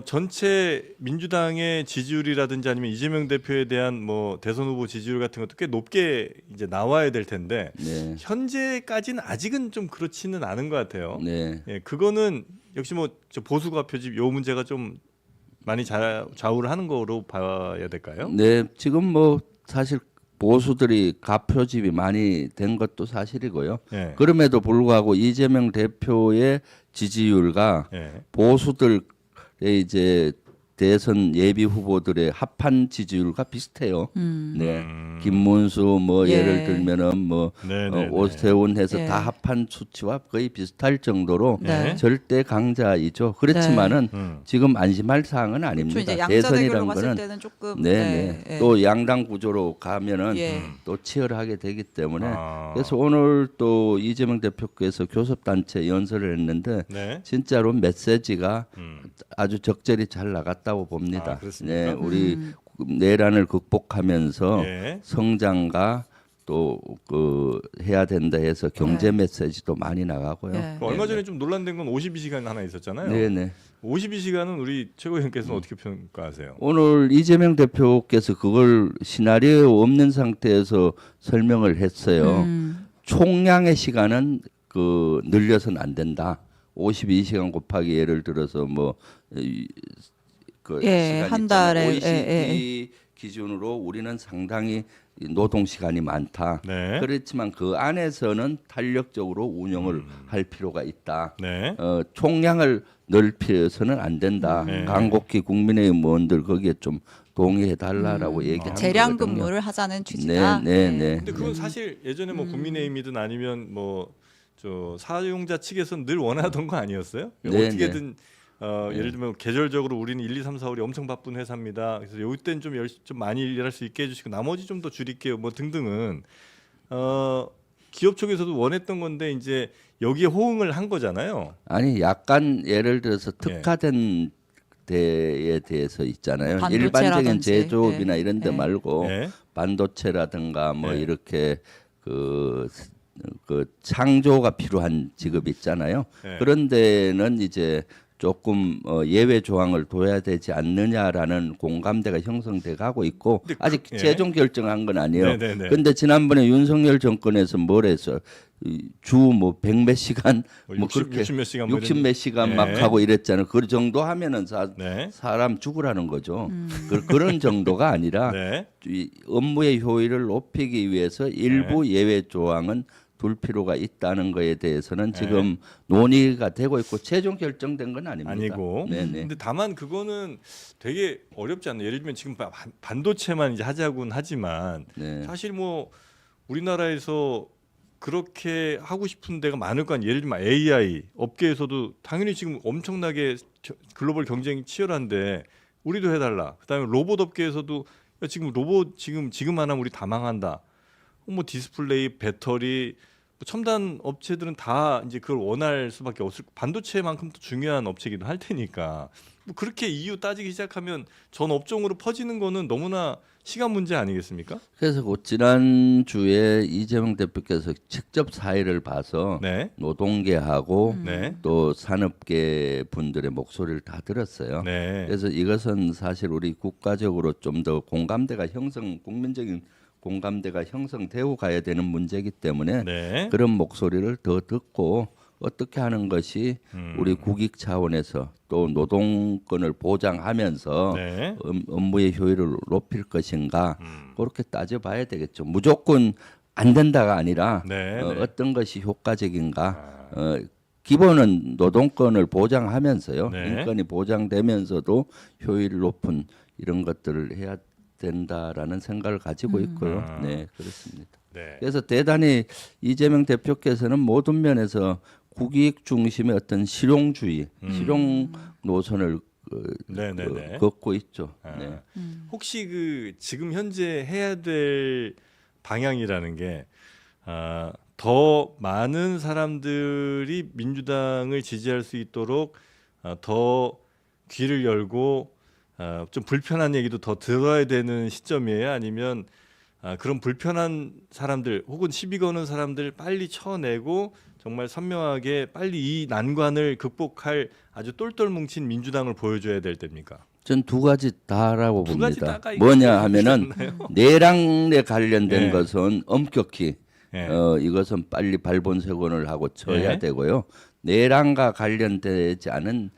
[SPEAKER 1] 전체 민주당의 지지율이라든지 아니면 이재명 대표에 대한 뭐 대선 후보 지지율 같은 것도 꽤 높게 이제 나와야 될 텐데
[SPEAKER 2] 네.
[SPEAKER 1] 현재까지는 아직은 좀 그렇지는 않은 것 같아요.
[SPEAKER 2] 네.
[SPEAKER 1] 예, 그거는 역시 뭐 저 보수가 표집 요 문제가 좀 많이 좌우를 하는 거로 봐야 될까요?
[SPEAKER 2] 네, 지금 뭐 사실 보수들이 가표집이 많이 된 것도 사실이고요.
[SPEAKER 1] 예.
[SPEAKER 2] 그럼에도 불구하고 이재명 대표의 지지율과
[SPEAKER 1] 예.
[SPEAKER 2] 보수들의 이제 대선 예비 후보들의 합한 지지율과 비슷해요. 네, 김문수 뭐
[SPEAKER 3] 예.
[SPEAKER 2] 예를 들면은 뭐
[SPEAKER 1] 네네네.
[SPEAKER 2] 오세훈 해서
[SPEAKER 3] 예.
[SPEAKER 2] 다 합한 수치와 거의 비슷할 정도로
[SPEAKER 3] 네.
[SPEAKER 2] 절대 강자이죠. 그렇지만은 지금 안심할 사항은
[SPEAKER 3] 좀
[SPEAKER 2] 아닙니다.
[SPEAKER 3] 이제 양자 대결로
[SPEAKER 2] 대선이란
[SPEAKER 3] 갔을
[SPEAKER 2] 거는
[SPEAKER 3] 때는 조금
[SPEAKER 2] 네,
[SPEAKER 3] 예.
[SPEAKER 2] 또 양당 구조로 가면은
[SPEAKER 3] 예.
[SPEAKER 2] 또 치열하게 되기 때문에
[SPEAKER 1] 아.
[SPEAKER 2] 그래서 오늘 또 이재명 대표께서 교섭단체 연설을 했는데
[SPEAKER 1] 네.
[SPEAKER 2] 진짜로 메시지가 아주 적절히 잘 나갔다고 봅니다.
[SPEAKER 1] 아, 그렇습니까?
[SPEAKER 2] 네, 우리 내란을 극복하면서
[SPEAKER 1] 예.
[SPEAKER 2] 성장과 또 그 해야 된다 해서 경제 메시지도 많이 나가고요.
[SPEAKER 3] 예.
[SPEAKER 1] 그 얼마 전에 좀 논란된 건 52시간 하나 있었잖아요.
[SPEAKER 2] 네, 네.
[SPEAKER 1] 52시간은 우리 최고위원께서는 어떻게 평가하세요?
[SPEAKER 2] 오늘 이재명 대표께서 그걸 시나리오 없는 상태에서 설명을 했어요. 총량의 시간은 그 늘려서는 안 된다. 52시간 곱하기 예를 들어서 뭐 그
[SPEAKER 3] 예,
[SPEAKER 2] 시간이
[SPEAKER 3] 한
[SPEAKER 2] 있잖아요.
[SPEAKER 3] 달에,
[SPEAKER 2] OECD 기준으로 우리는 상당히 이 노동 시간이 많다.
[SPEAKER 1] 네.
[SPEAKER 2] 그렇지만 그 안에서는 탄력적으로 운영을 할 필요가 있다.
[SPEAKER 1] 네.
[SPEAKER 2] 총량을 넓혀서는 안 된다.
[SPEAKER 1] 네.
[SPEAKER 2] 간곡히 국민의힘 의원들 거기에 좀 동의해 달라라고 얘기한
[SPEAKER 3] 재량
[SPEAKER 2] 거거든요.
[SPEAKER 3] 근무를 하자는 취지다.
[SPEAKER 2] 네, 네, 네.
[SPEAKER 1] 근데 그건 사실 예전에 뭐 국민의힘이든 아니면 뭐 저 사용자 측에서는 늘 원하던 거 아니었어요?
[SPEAKER 2] 네,
[SPEAKER 1] 어떻게든 예를 들면 계절적으로 우리는 1, 2, 3, 4월이 엄청 바쁜 회사입니다. 그래서 요때는 좀 많이 일할 수 있게 해주시고 나머지 좀 더 줄일게요. 뭐 등등은 기업 쪽에서도 원했던 건데 이제 여기에 호응을 한 거잖아요.
[SPEAKER 2] 아니 약간 예를 들어서
[SPEAKER 1] 예.
[SPEAKER 2] 특화된 데에 대해서 있잖아요.
[SPEAKER 3] 반도체라든지.
[SPEAKER 2] 일반적인 제조업이나
[SPEAKER 3] 예.
[SPEAKER 2] 이런 데
[SPEAKER 3] 예.
[SPEAKER 2] 말고
[SPEAKER 1] 예.
[SPEAKER 2] 반도체라든가 뭐
[SPEAKER 1] 예.
[SPEAKER 2] 이렇게 그 창조가 필요한 직업 있잖아요.
[SPEAKER 1] 예.
[SPEAKER 2] 그런 데는 이제 조금 예외 조항을 둬야 되지 않느냐라는 공감대가 형성돼 가고 있고
[SPEAKER 1] 근데
[SPEAKER 2] 아직
[SPEAKER 1] 예.
[SPEAKER 2] 최종 결정한 건 아니에요.
[SPEAKER 1] 네네네.
[SPEAKER 2] 근데 지난번에 윤석열 정권에서 뭘 했어? 주 뭐 100몇 시간 뭐
[SPEAKER 1] 60,
[SPEAKER 2] 그렇게
[SPEAKER 1] 60 몇 시간 뭐
[SPEAKER 2] 60몇 시간
[SPEAKER 1] 예.
[SPEAKER 2] 막 하고 이랬잖아요. 그 정도 하면은
[SPEAKER 1] 네.
[SPEAKER 2] 사람 죽으라는 거죠. 그런 정도가 아니라
[SPEAKER 1] 네.
[SPEAKER 2] 이 업무의 효율을 높이기 위해서 일부 예외 조항은 둘 필요가 있다는 거에 대해서는 지금 논의가 되고 있고 최종 결정된 건 아닙니다.
[SPEAKER 1] 아니고.
[SPEAKER 2] 네네.
[SPEAKER 1] 근데 다만 그거는 되게 어렵지 않나요? 예를 들면 지금 반도체만 이제 하자고는 하지만
[SPEAKER 2] 네.
[SPEAKER 1] 사실 뭐 우리나라에서 그렇게 하고 싶은 데가 많을 거 아니에요. 예를 들면 AI 업계에서도 당연히 지금 엄청나게 글로벌 경쟁이 치열한데 우리도 해달라. 그다음에 로봇 업계에서도 야, 지금 로봇 지금 안 하면 우리 다 망한다. 뭐 디스플레이, 배터리, 뭐 첨단 업체들은 다 이제 그걸 원할 수밖에 없을. 반도체만큼 또 중요한 업체기도 할 테니까 뭐 그렇게 이유 따지기 시작하면 전 업종으로 퍼지는 거는 너무나 시간 문제 아니겠습니까?
[SPEAKER 2] 그래서 그 지난 주에 이재명 대표께서 직접 사회를 봐서
[SPEAKER 1] 네,
[SPEAKER 2] 노동계하고
[SPEAKER 1] 네,
[SPEAKER 2] 또 산업계 분들의 목소리를 다 들었어요.
[SPEAKER 1] 네,
[SPEAKER 2] 그래서 이것은 사실 우리 국가적으로 좀 더 국민적인 공감대가 형성되고 가야 되는 문제이기 때문에
[SPEAKER 1] 네.
[SPEAKER 2] 그런 목소리를 더 듣고 어떻게 하는 것이 우리 국익 차원에서 또 노동권을 보장하면서
[SPEAKER 1] 네.
[SPEAKER 2] 업무의 효율을 높일 것인가 그렇게 따져봐야 되겠죠. 무조건 안 된다가 아니라
[SPEAKER 1] 네, 네.
[SPEAKER 2] 어떤 것이 효과적인가. 기본은 노동권을 보장하면서요.
[SPEAKER 1] 네.
[SPEAKER 2] 인권이 보장되면서도 효율 높은 이런 것들을 해야 된다라는 생각을 가지고 있고요. 네, 그렇습니다.
[SPEAKER 1] 네.
[SPEAKER 2] 그래서 대단히 이재명 대표께서는 모든 면에서 국익 중심의 어떤 실용주의, 실용 노선을
[SPEAKER 1] 네네네.
[SPEAKER 2] 걷고 있죠.
[SPEAKER 1] 아,
[SPEAKER 2] 네.
[SPEAKER 1] 혹시 그 지금 현재 해야 될 방향이라는 게 더 많은 사람들이 민주당을 지지할 수 있도록 더 귀를 열고 좀 불편한 얘기도 더 들어야 되는 시점이에요? 아니면 그런 불편한 사람들 혹은 시비 거는 사람들 빨리 쳐내고 정말 선명하게 빨리 이 난관을 극복할 아주 똘똘 뭉친 민주당을 보여줘야 될 때입니까?
[SPEAKER 2] 전 두 가지 다라고
[SPEAKER 1] 두 가지
[SPEAKER 2] 봅니다.
[SPEAKER 1] 다가
[SPEAKER 2] 뭐냐 하면은
[SPEAKER 1] 있겠나요?
[SPEAKER 2] 내랑에 관련된
[SPEAKER 1] 네.
[SPEAKER 2] 것은 엄격히
[SPEAKER 1] 예.
[SPEAKER 2] 이것은 빨리 발본색원을 하고 쳐야
[SPEAKER 1] 네.
[SPEAKER 2] 되고요. 내랑과 관련되지 않은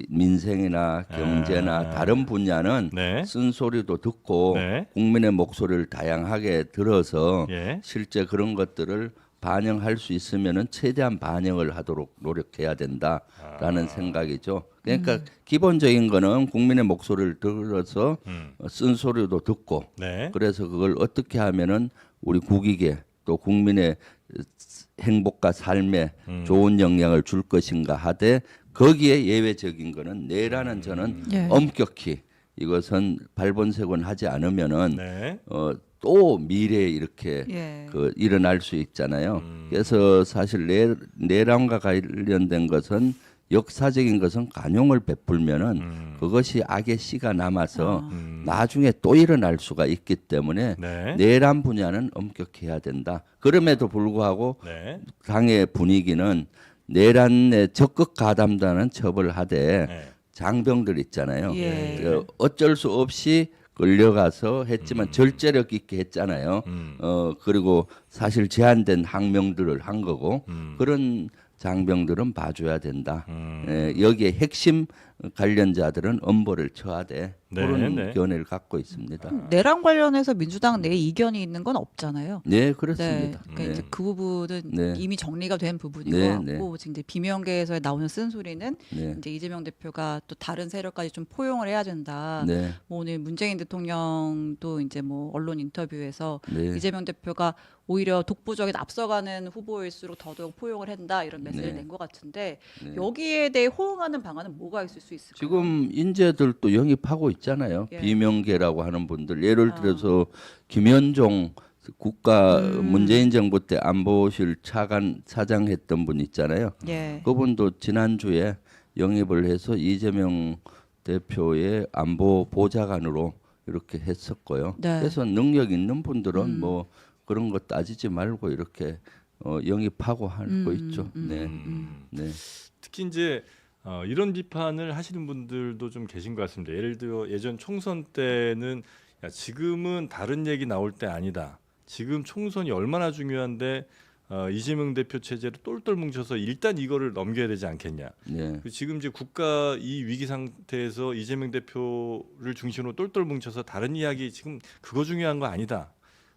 [SPEAKER 2] 민생이나 경제나 다른 분야는
[SPEAKER 1] 네.
[SPEAKER 2] 쓴소리도 듣고
[SPEAKER 1] 네.
[SPEAKER 2] 국민의 목소리를 다양하게 들어서
[SPEAKER 1] 예.
[SPEAKER 2] 실제 그런 것들을 반영할 수 있으면은 최대한 반영을 하도록 노력해야 된다라는 생각이죠. 그러니까 기본적인 거는 국민의 목소리를 들어서 쓴소리도 듣고
[SPEAKER 1] 네.
[SPEAKER 2] 그래서 그걸 어떻게 하면은 우리 국익에 또 국민의 행복과 삶에 좋은 영향을 줄 것인가 하되 거기에 예외적인 거는 내라는 저는
[SPEAKER 3] 예.
[SPEAKER 2] 엄격히 이것은 발본색원 하지 않으면은
[SPEAKER 1] 네.
[SPEAKER 2] 또 미래에 이렇게
[SPEAKER 3] 예.
[SPEAKER 2] 일어날 수 있잖아요. 그래서 사실 내란과 관련된 것은 역사적인 것은 관용을 베풀면은 그것이 악의 씨가 남아서 나중에 또 일어날 수가 있기 때문에
[SPEAKER 1] 네.
[SPEAKER 2] 내란 분야는 엄격해야 된다. 그럼에도 불구하고
[SPEAKER 1] 네.
[SPEAKER 2] 당의 분위기는 내란에 적극 가담자는 처벌하되
[SPEAKER 1] 네.
[SPEAKER 2] 장병들 있잖아요.
[SPEAKER 3] 예.
[SPEAKER 2] 어쩔 수 없이 끌려가서 했지만 절제력 있게 했잖아요. 그리고 사실 제한된 항명들을 한 거고 그런 장병들은 봐줘야 된다. 여기에 핵심 관련자들은 엄벌을 처하되
[SPEAKER 1] 네,
[SPEAKER 2] 그런
[SPEAKER 1] 네.
[SPEAKER 2] 견해를 갖고 있습니다.
[SPEAKER 3] 내란 관련해서 민주당 내 이견이 있는 건 없잖아요.
[SPEAKER 2] 네, 그렇습니다.
[SPEAKER 3] 그러니까
[SPEAKER 2] 네.
[SPEAKER 3] 이제 그 부분은
[SPEAKER 2] 네.
[SPEAKER 3] 이미 정리가 된 부분인
[SPEAKER 2] 네,
[SPEAKER 3] 것 같고 지금 이제 비명계에서 나오는 쓴소리는
[SPEAKER 2] 네.
[SPEAKER 3] 이제 이재명 대표가 또 다른 세력까지 좀 포용을 해야 된다.
[SPEAKER 2] 네.
[SPEAKER 3] 뭐 오늘 문재인 대통령도 이제 뭐 언론 인터뷰에서
[SPEAKER 2] 네.
[SPEAKER 3] 이재명 대표가 오히려 독보적인 앞서가는 후보일수록 더더욱 포용을 한다 이런 메시지를
[SPEAKER 2] 네.
[SPEAKER 3] 낸 것 같은데
[SPEAKER 2] 네.
[SPEAKER 3] 여기에 대해 호응하는 방안은 뭐가 있을 수 있을까요?
[SPEAKER 2] 지금 인재들도 영입하고 있잖아요.
[SPEAKER 3] 예.
[SPEAKER 2] 비명계라고 하는 분들. 예를 들어서 김현종 국가 문재인 정부 때 안보실 차관 사장했던 분 있잖아요.
[SPEAKER 3] 예.
[SPEAKER 2] 그분도 지난주에 영입을 해서 이재명 대표의 안보 보좌관으로 이렇게 했었고요.
[SPEAKER 3] 네.
[SPEAKER 2] 그래서 능력 있는 분들은 뭐 그런 거 따지지 말고 이렇게 영입하고 하고 있죠. 네. 네.
[SPEAKER 1] 특히 이제 이런 비판을 하시는 분들도 좀 계신 것 같습니다. 예를 들어 예전 총선 때는 야, 지금은 다른 얘기 나올 때 아니다. 지금 총선이 얼마나 중요한데 이재명 대표 체제로 똘똘 뭉쳐서 일단 이거를 넘겨야 되지 않겠냐.
[SPEAKER 2] 네.
[SPEAKER 1] 지금 이제 국가 이 위기 상태에서 이재명 대표를 중심으로 똘똘 뭉쳐서 다른 이야기 지금 그거 중요한 거 아니다.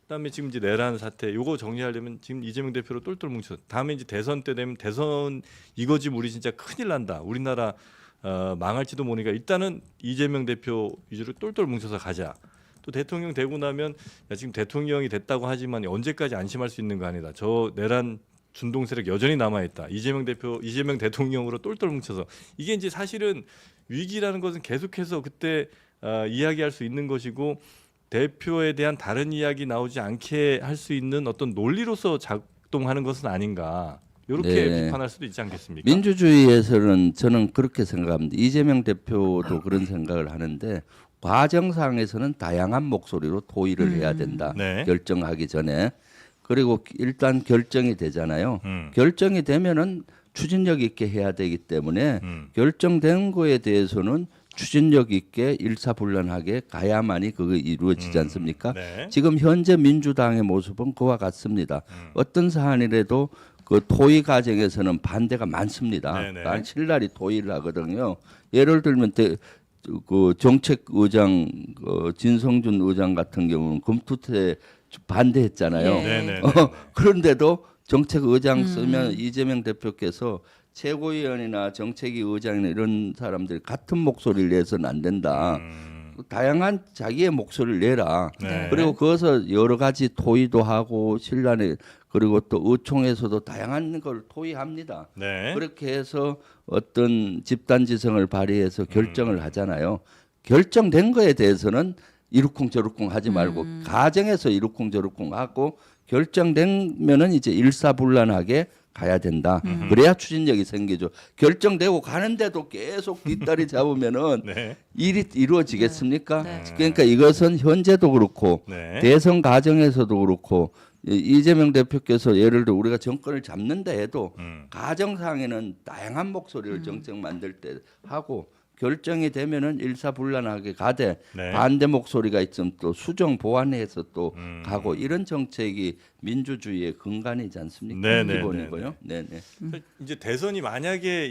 [SPEAKER 1] 그다음에 지금 이제 내란 사태 요거 정리하려면 지금 이재명 대표로 똘똘 뭉쳐. 다음에 이제 대선 때 되면 대선 이거지 우리 진짜 큰일 난다. 우리나라 망할지도 모르니까 일단은 이재명 대표 위주로 똘똘 뭉쳐서 가자. 또 대통령 되고 나면 야, 지금 대통령이 됐다고 하지만 언제까지 안심할 수 있는 거 아니다. 저 내란 준동 세력 여전히 남아 있다. 이재명 대통령으로 똘똘 뭉쳐서 이게 이제 사실은 위기라는 것은 계속해서 그때 이야기할 수 있는 것이고 대표에 대한 다른 이야기 나오지 않게 할 수 있는 어떤 논리로서 작동하는 것은 아닌가. 이렇게
[SPEAKER 2] 네.
[SPEAKER 1] 비판할 수도 있지 않겠습니까?
[SPEAKER 2] 민주주의에서는 저는 그렇게 생각합니다. 이재명 대표도 그런 생각을 하는데 과정상에서는 다양한 목소리로 토의를 해야 된다.
[SPEAKER 1] 네.
[SPEAKER 2] 결정하기 전에. 그리고 일단 결정이 되잖아요. 결정이 되면은 추진력 있게 해야 되기 때문에 결정된 거에 대해서는 추진력 있게 일사불란하게 가야만이 그게 이루어지지 않습니까?
[SPEAKER 1] 네.
[SPEAKER 2] 지금 현재 민주당의 모습은 그와 같습니다. 어떤 사안이라도 그 토의 과정에서는 반대가 많습니다.
[SPEAKER 1] 네네.
[SPEAKER 2] 그러니까 신랄히 토의를 하거든요. 예를 들면 그 정책의장 진성준 의장 같은 경우는 금투태 반대했잖아요.
[SPEAKER 3] 예.
[SPEAKER 1] 네네.
[SPEAKER 2] 그런데도 정책의장 쓰면 이재명 대표께서 최고위원이나 정책위 의장이나 이런 사람들이 같은 목소리를 내서는 안 된다. 다양한 자기의 목소리를 내라.
[SPEAKER 1] 네.
[SPEAKER 2] 그리고 그것을 여러 가지 토의도 하고 신란에 그리고 또 의총에서도 다양한 걸 토의합니다.
[SPEAKER 1] 네.
[SPEAKER 2] 그렇게 해서 어떤 집단지성을 발휘해서 결정을 하잖아요. 결정된 거에 대해서는 이루쿵저루쿵 하지 말고 가정에서 이루쿵저루쿵 하고 결정되면은 이제 일사불란하게 가야 된다. 그래야 추진력이 생기죠. 결정되고 가는데도 계속 뒷다리 잡으면은
[SPEAKER 1] 네.
[SPEAKER 2] 일이 이루어지겠습니까?
[SPEAKER 3] 네.
[SPEAKER 2] 그러니까 이것은 현재도 그렇고
[SPEAKER 1] 네.
[SPEAKER 2] 대선 과정에서도 그렇고 이재명 대표께서 예를 들어 우리가 정권을 잡는다 해도 가정상에는 다양한 목소리를 정책 만들 때 하고 결정이 되면은 일사불란하게 가되
[SPEAKER 1] 네.
[SPEAKER 2] 반대 목소리가 있으면 또 수정 보완해서 또 가고 이런 정책이 민주주의의 근간이지 않습니까?
[SPEAKER 1] 네네,
[SPEAKER 2] 기본이고요. 네네.
[SPEAKER 1] 이제 대선이 만약에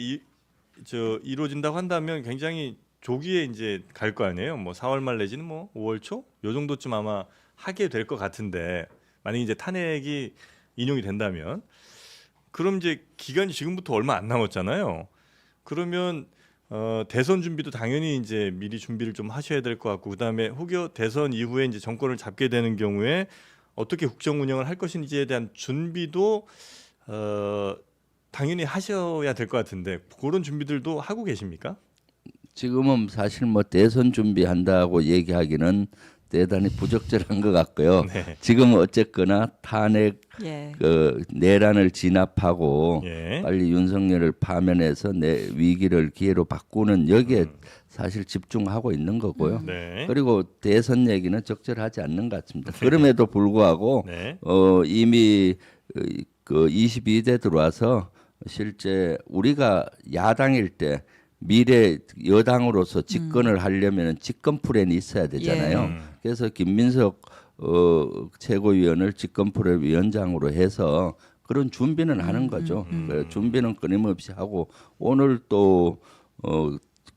[SPEAKER 1] 이루어진다고 한다면 굉장히 조기에 이제 갈 거 아니에요. 뭐 4월 말 내지는 뭐 5월 초 요 정도쯤 아마 하게 될 것 같은데 만약 이제 탄핵이 인용이 된다면 그럼 이제 기간이 지금부터 얼마 안 남았잖아요. 그러면 대선 준비도 당연히 이제 미리 준비를 좀 하셔야 될 것 같고 그다음에 혹여 대선 이후에 이제 정권을 잡게 되는 경우에 어떻게 국정 운영을 할 것인지에 대한 준비도 당연히 하셔야 될 것 같은데 그런 준비들도 하고 계십니까?
[SPEAKER 2] 지금은 사실 뭐 대선 준비한다고 얘기하기는 대단히 부적절한 것 같고요.
[SPEAKER 1] 네.
[SPEAKER 2] 지금 어쨌거나 탄핵
[SPEAKER 3] 예.
[SPEAKER 2] 그 내란을 진압하고
[SPEAKER 1] 예.
[SPEAKER 2] 빨리 윤석열을 파면해서 내 위기를 기회로 바꾸는 여기에 사실 집중하고 있는 거고요.
[SPEAKER 1] 네.
[SPEAKER 2] 그리고 대선 얘기는 적절하지 않는 것 같습니다. 그럼에도 불구하고
[SPEAKER 1] 네.
[SPEAKER 2] 이미 그 22대 들어와서 실제 우리가 야당일 때 미래 여당으로서 집권을 하려면 집권 플랜이 있어야 되잖아요.
[SPEAKER 1] 예.
[SPEAKER 2] 그래서 김민석 최고위원을 집권 플랜 위원장으로 해서 그런 준비는 하는 거죠. 준비는 끊임없이 하고 오늘 또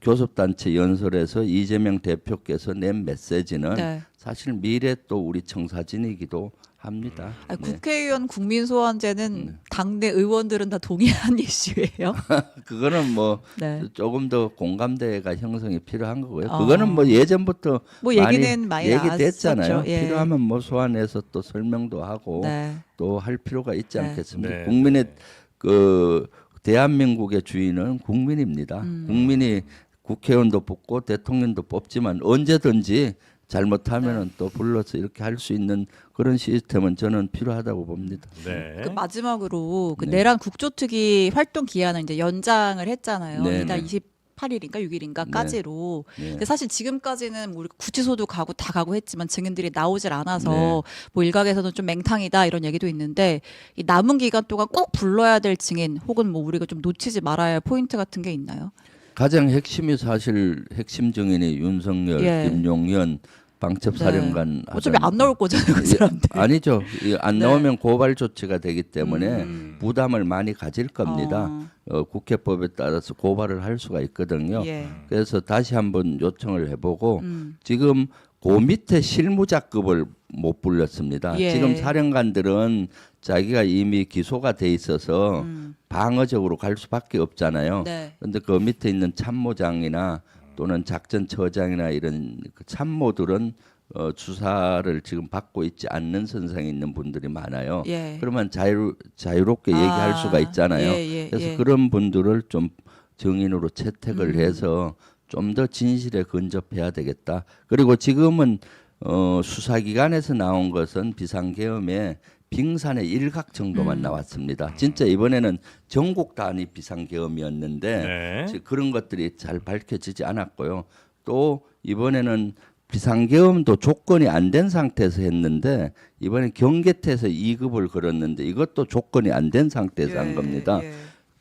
[SPEAKER 2] 교섭단체 연설에서 이재명 대표께서 낸 메시지는
[SPEAKER 3] 네.
[SPEAKER 2] 사실 미래 또 우리 청사진이기도 합니다.
[SPEAKER 3] 아니,
[SPEAKER 2] 네.
[SPEAKER 3] 국회의원 국민소환제는 당내 의원들은 다 동의한 이슈예요.
[SPEAKER 2] 그거는 뭐
[SPEAKER 3] 네.
[SPEAKER 2] 조금 더 공감대가 형성이 필요한 거고요. 그거는 뭐 예전부터
[SPEAKER 3] 뭐 얘기는 많이
[SPEAKER 2] 얘기됐잖아요.
[SPEAKER 3] 나왔었죠. 예.
[SPEAKER 2] 필요하면 뭐 소환해서 또 설명도 하고
[SPEAKER 3] 네.
[SPEAKER 2] 또 할 필요가 있지
[SPEAKER 3] 네.
[SPEAKER 2] 않겠습니까?
[SPEAKER 1] 네.
[SPEAKER 2] 국민의 그 대한민국의 주인은 국민입니다. 국민이 국회의원도 뽑고 대통령도 뽑지만 언제든지 잘못하면은 또 불러서 이렇게 할 수 있는 그런 시스템은 저는 필요하다고 봅니다.
[SPEAKER 1] 네.
[SPEAKER 3] 그 마지막으로 그
[SPEAKER 2] 네.
[SPEAKER 3] 내란 국조특위 활동 기한을 이제 연장을 했잖아요.
[SPEAKER 2] 네,
[SPEAKER 3] 이달
[SPEAKER 2] 네.
[SPEAKER 3] 28일인가 6일인가까지로.
[SPEAKER 2] 네.
[SPEAKER 3] 근데 사실 지금까지는 뭐 우리 구치소도 가고 다 가고 했지만 증인들이 나오질 않아서
[SPEAKER 2] 네.
[SPEAKER 3] 뭐 일각에서는 좀 맹탕이다 이런 얘기도 있는데 이 남은 기간 동안 꼭 불러야 될 증인 혹은 뭐 우리가 좀 놓치지 말아야 할 포인트 같은 게 있나요?
[SPEAKER 2] 가장 핵심이 사실 핵심 증인이 윤석열,
[SPEAKER 3] 예.
[SPEAKER 2] 김용현, 방첩사령관
[SPEAKER 3] 어차피 안 나올 거잖아요, 그 사람들.
[SPEAKER 2] 아니죠. 안
[SPEAKER 3] 네.
[SPEAKER 2] 나오면 고발 조치가 되기 때문에 부담을 많이 가질 겁니다. 국회법에 따라서 고발을 할 수가 있거든요.
[SPEAKER 3] 예.
[SPEAKER 2] 그래서 다시 한번 요청을 해보고 지금 그 밑에 실무자급을 못 불렀습니다.
[SPEAKER 3] 예.
[SPEAKER 2] 지금 사령관들은 자기가 이미 기소가 돼 있어서 방어적으로 갈 수밖에 없잖아요.
[SPEAKER 3] 네.
[SPEAKER 2] 그런데 그 밑에 있는 참모장이나 또는 작전처장이나 이런 그 참모들은 수사를 지금 받고 있지 않는 선상에 있는 분들이 많아요.
[SPEAKER 3] 예.
[SPEAKER 2] 그러면 자유롭게 얘기할 수가 있잖아요. 그래서
[SPEAKER 3] 예.
[SPEAKER 2] 그런 분들을 좀 증인으로 채택을 해서 좀 더 진실에 근접해야 되겠다. 그리고 지금은 수사기관에서 나온 것은 비상계엄의 빙산의 일각 정도만 나왔습니다. 진짜 이번에는 전국 단위 비상계엄이었는데
[SPEAKER 1] 네.
[SPEAKER 2] 지금 그런 것들이 잘 밝혀지지 않았고요. 또 이번에는 비상계엄도 조건이 안 된 상태에서 했는데 이번에 경계태에서 2급을 걸었는데 이것도 조건이 안 된 상태에서 한 겁니다.
[SPEAKER 3] 예.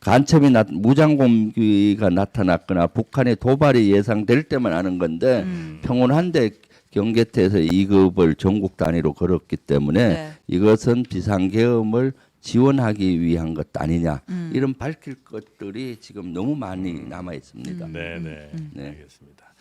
[SPEAKER 2] 간첩이 무장공비가 나타났거나 북한의 도발이 예상될 때만 하는 건데 평온한데 경계태에서 2급을 전국 단위로 걸었기 때문에
[SPEAKER 3] 네.
[SPEAKER 2] 이것은 비상계엄을 지원하기 위한 것 아니냐 이런 밝힐 것들이 지금 너무 많이 남아 있습니다.
[SPEAKER 1] 네, 네.
[SPEAKER 2] 네.
[SPEAKER 1] 알겠습니다.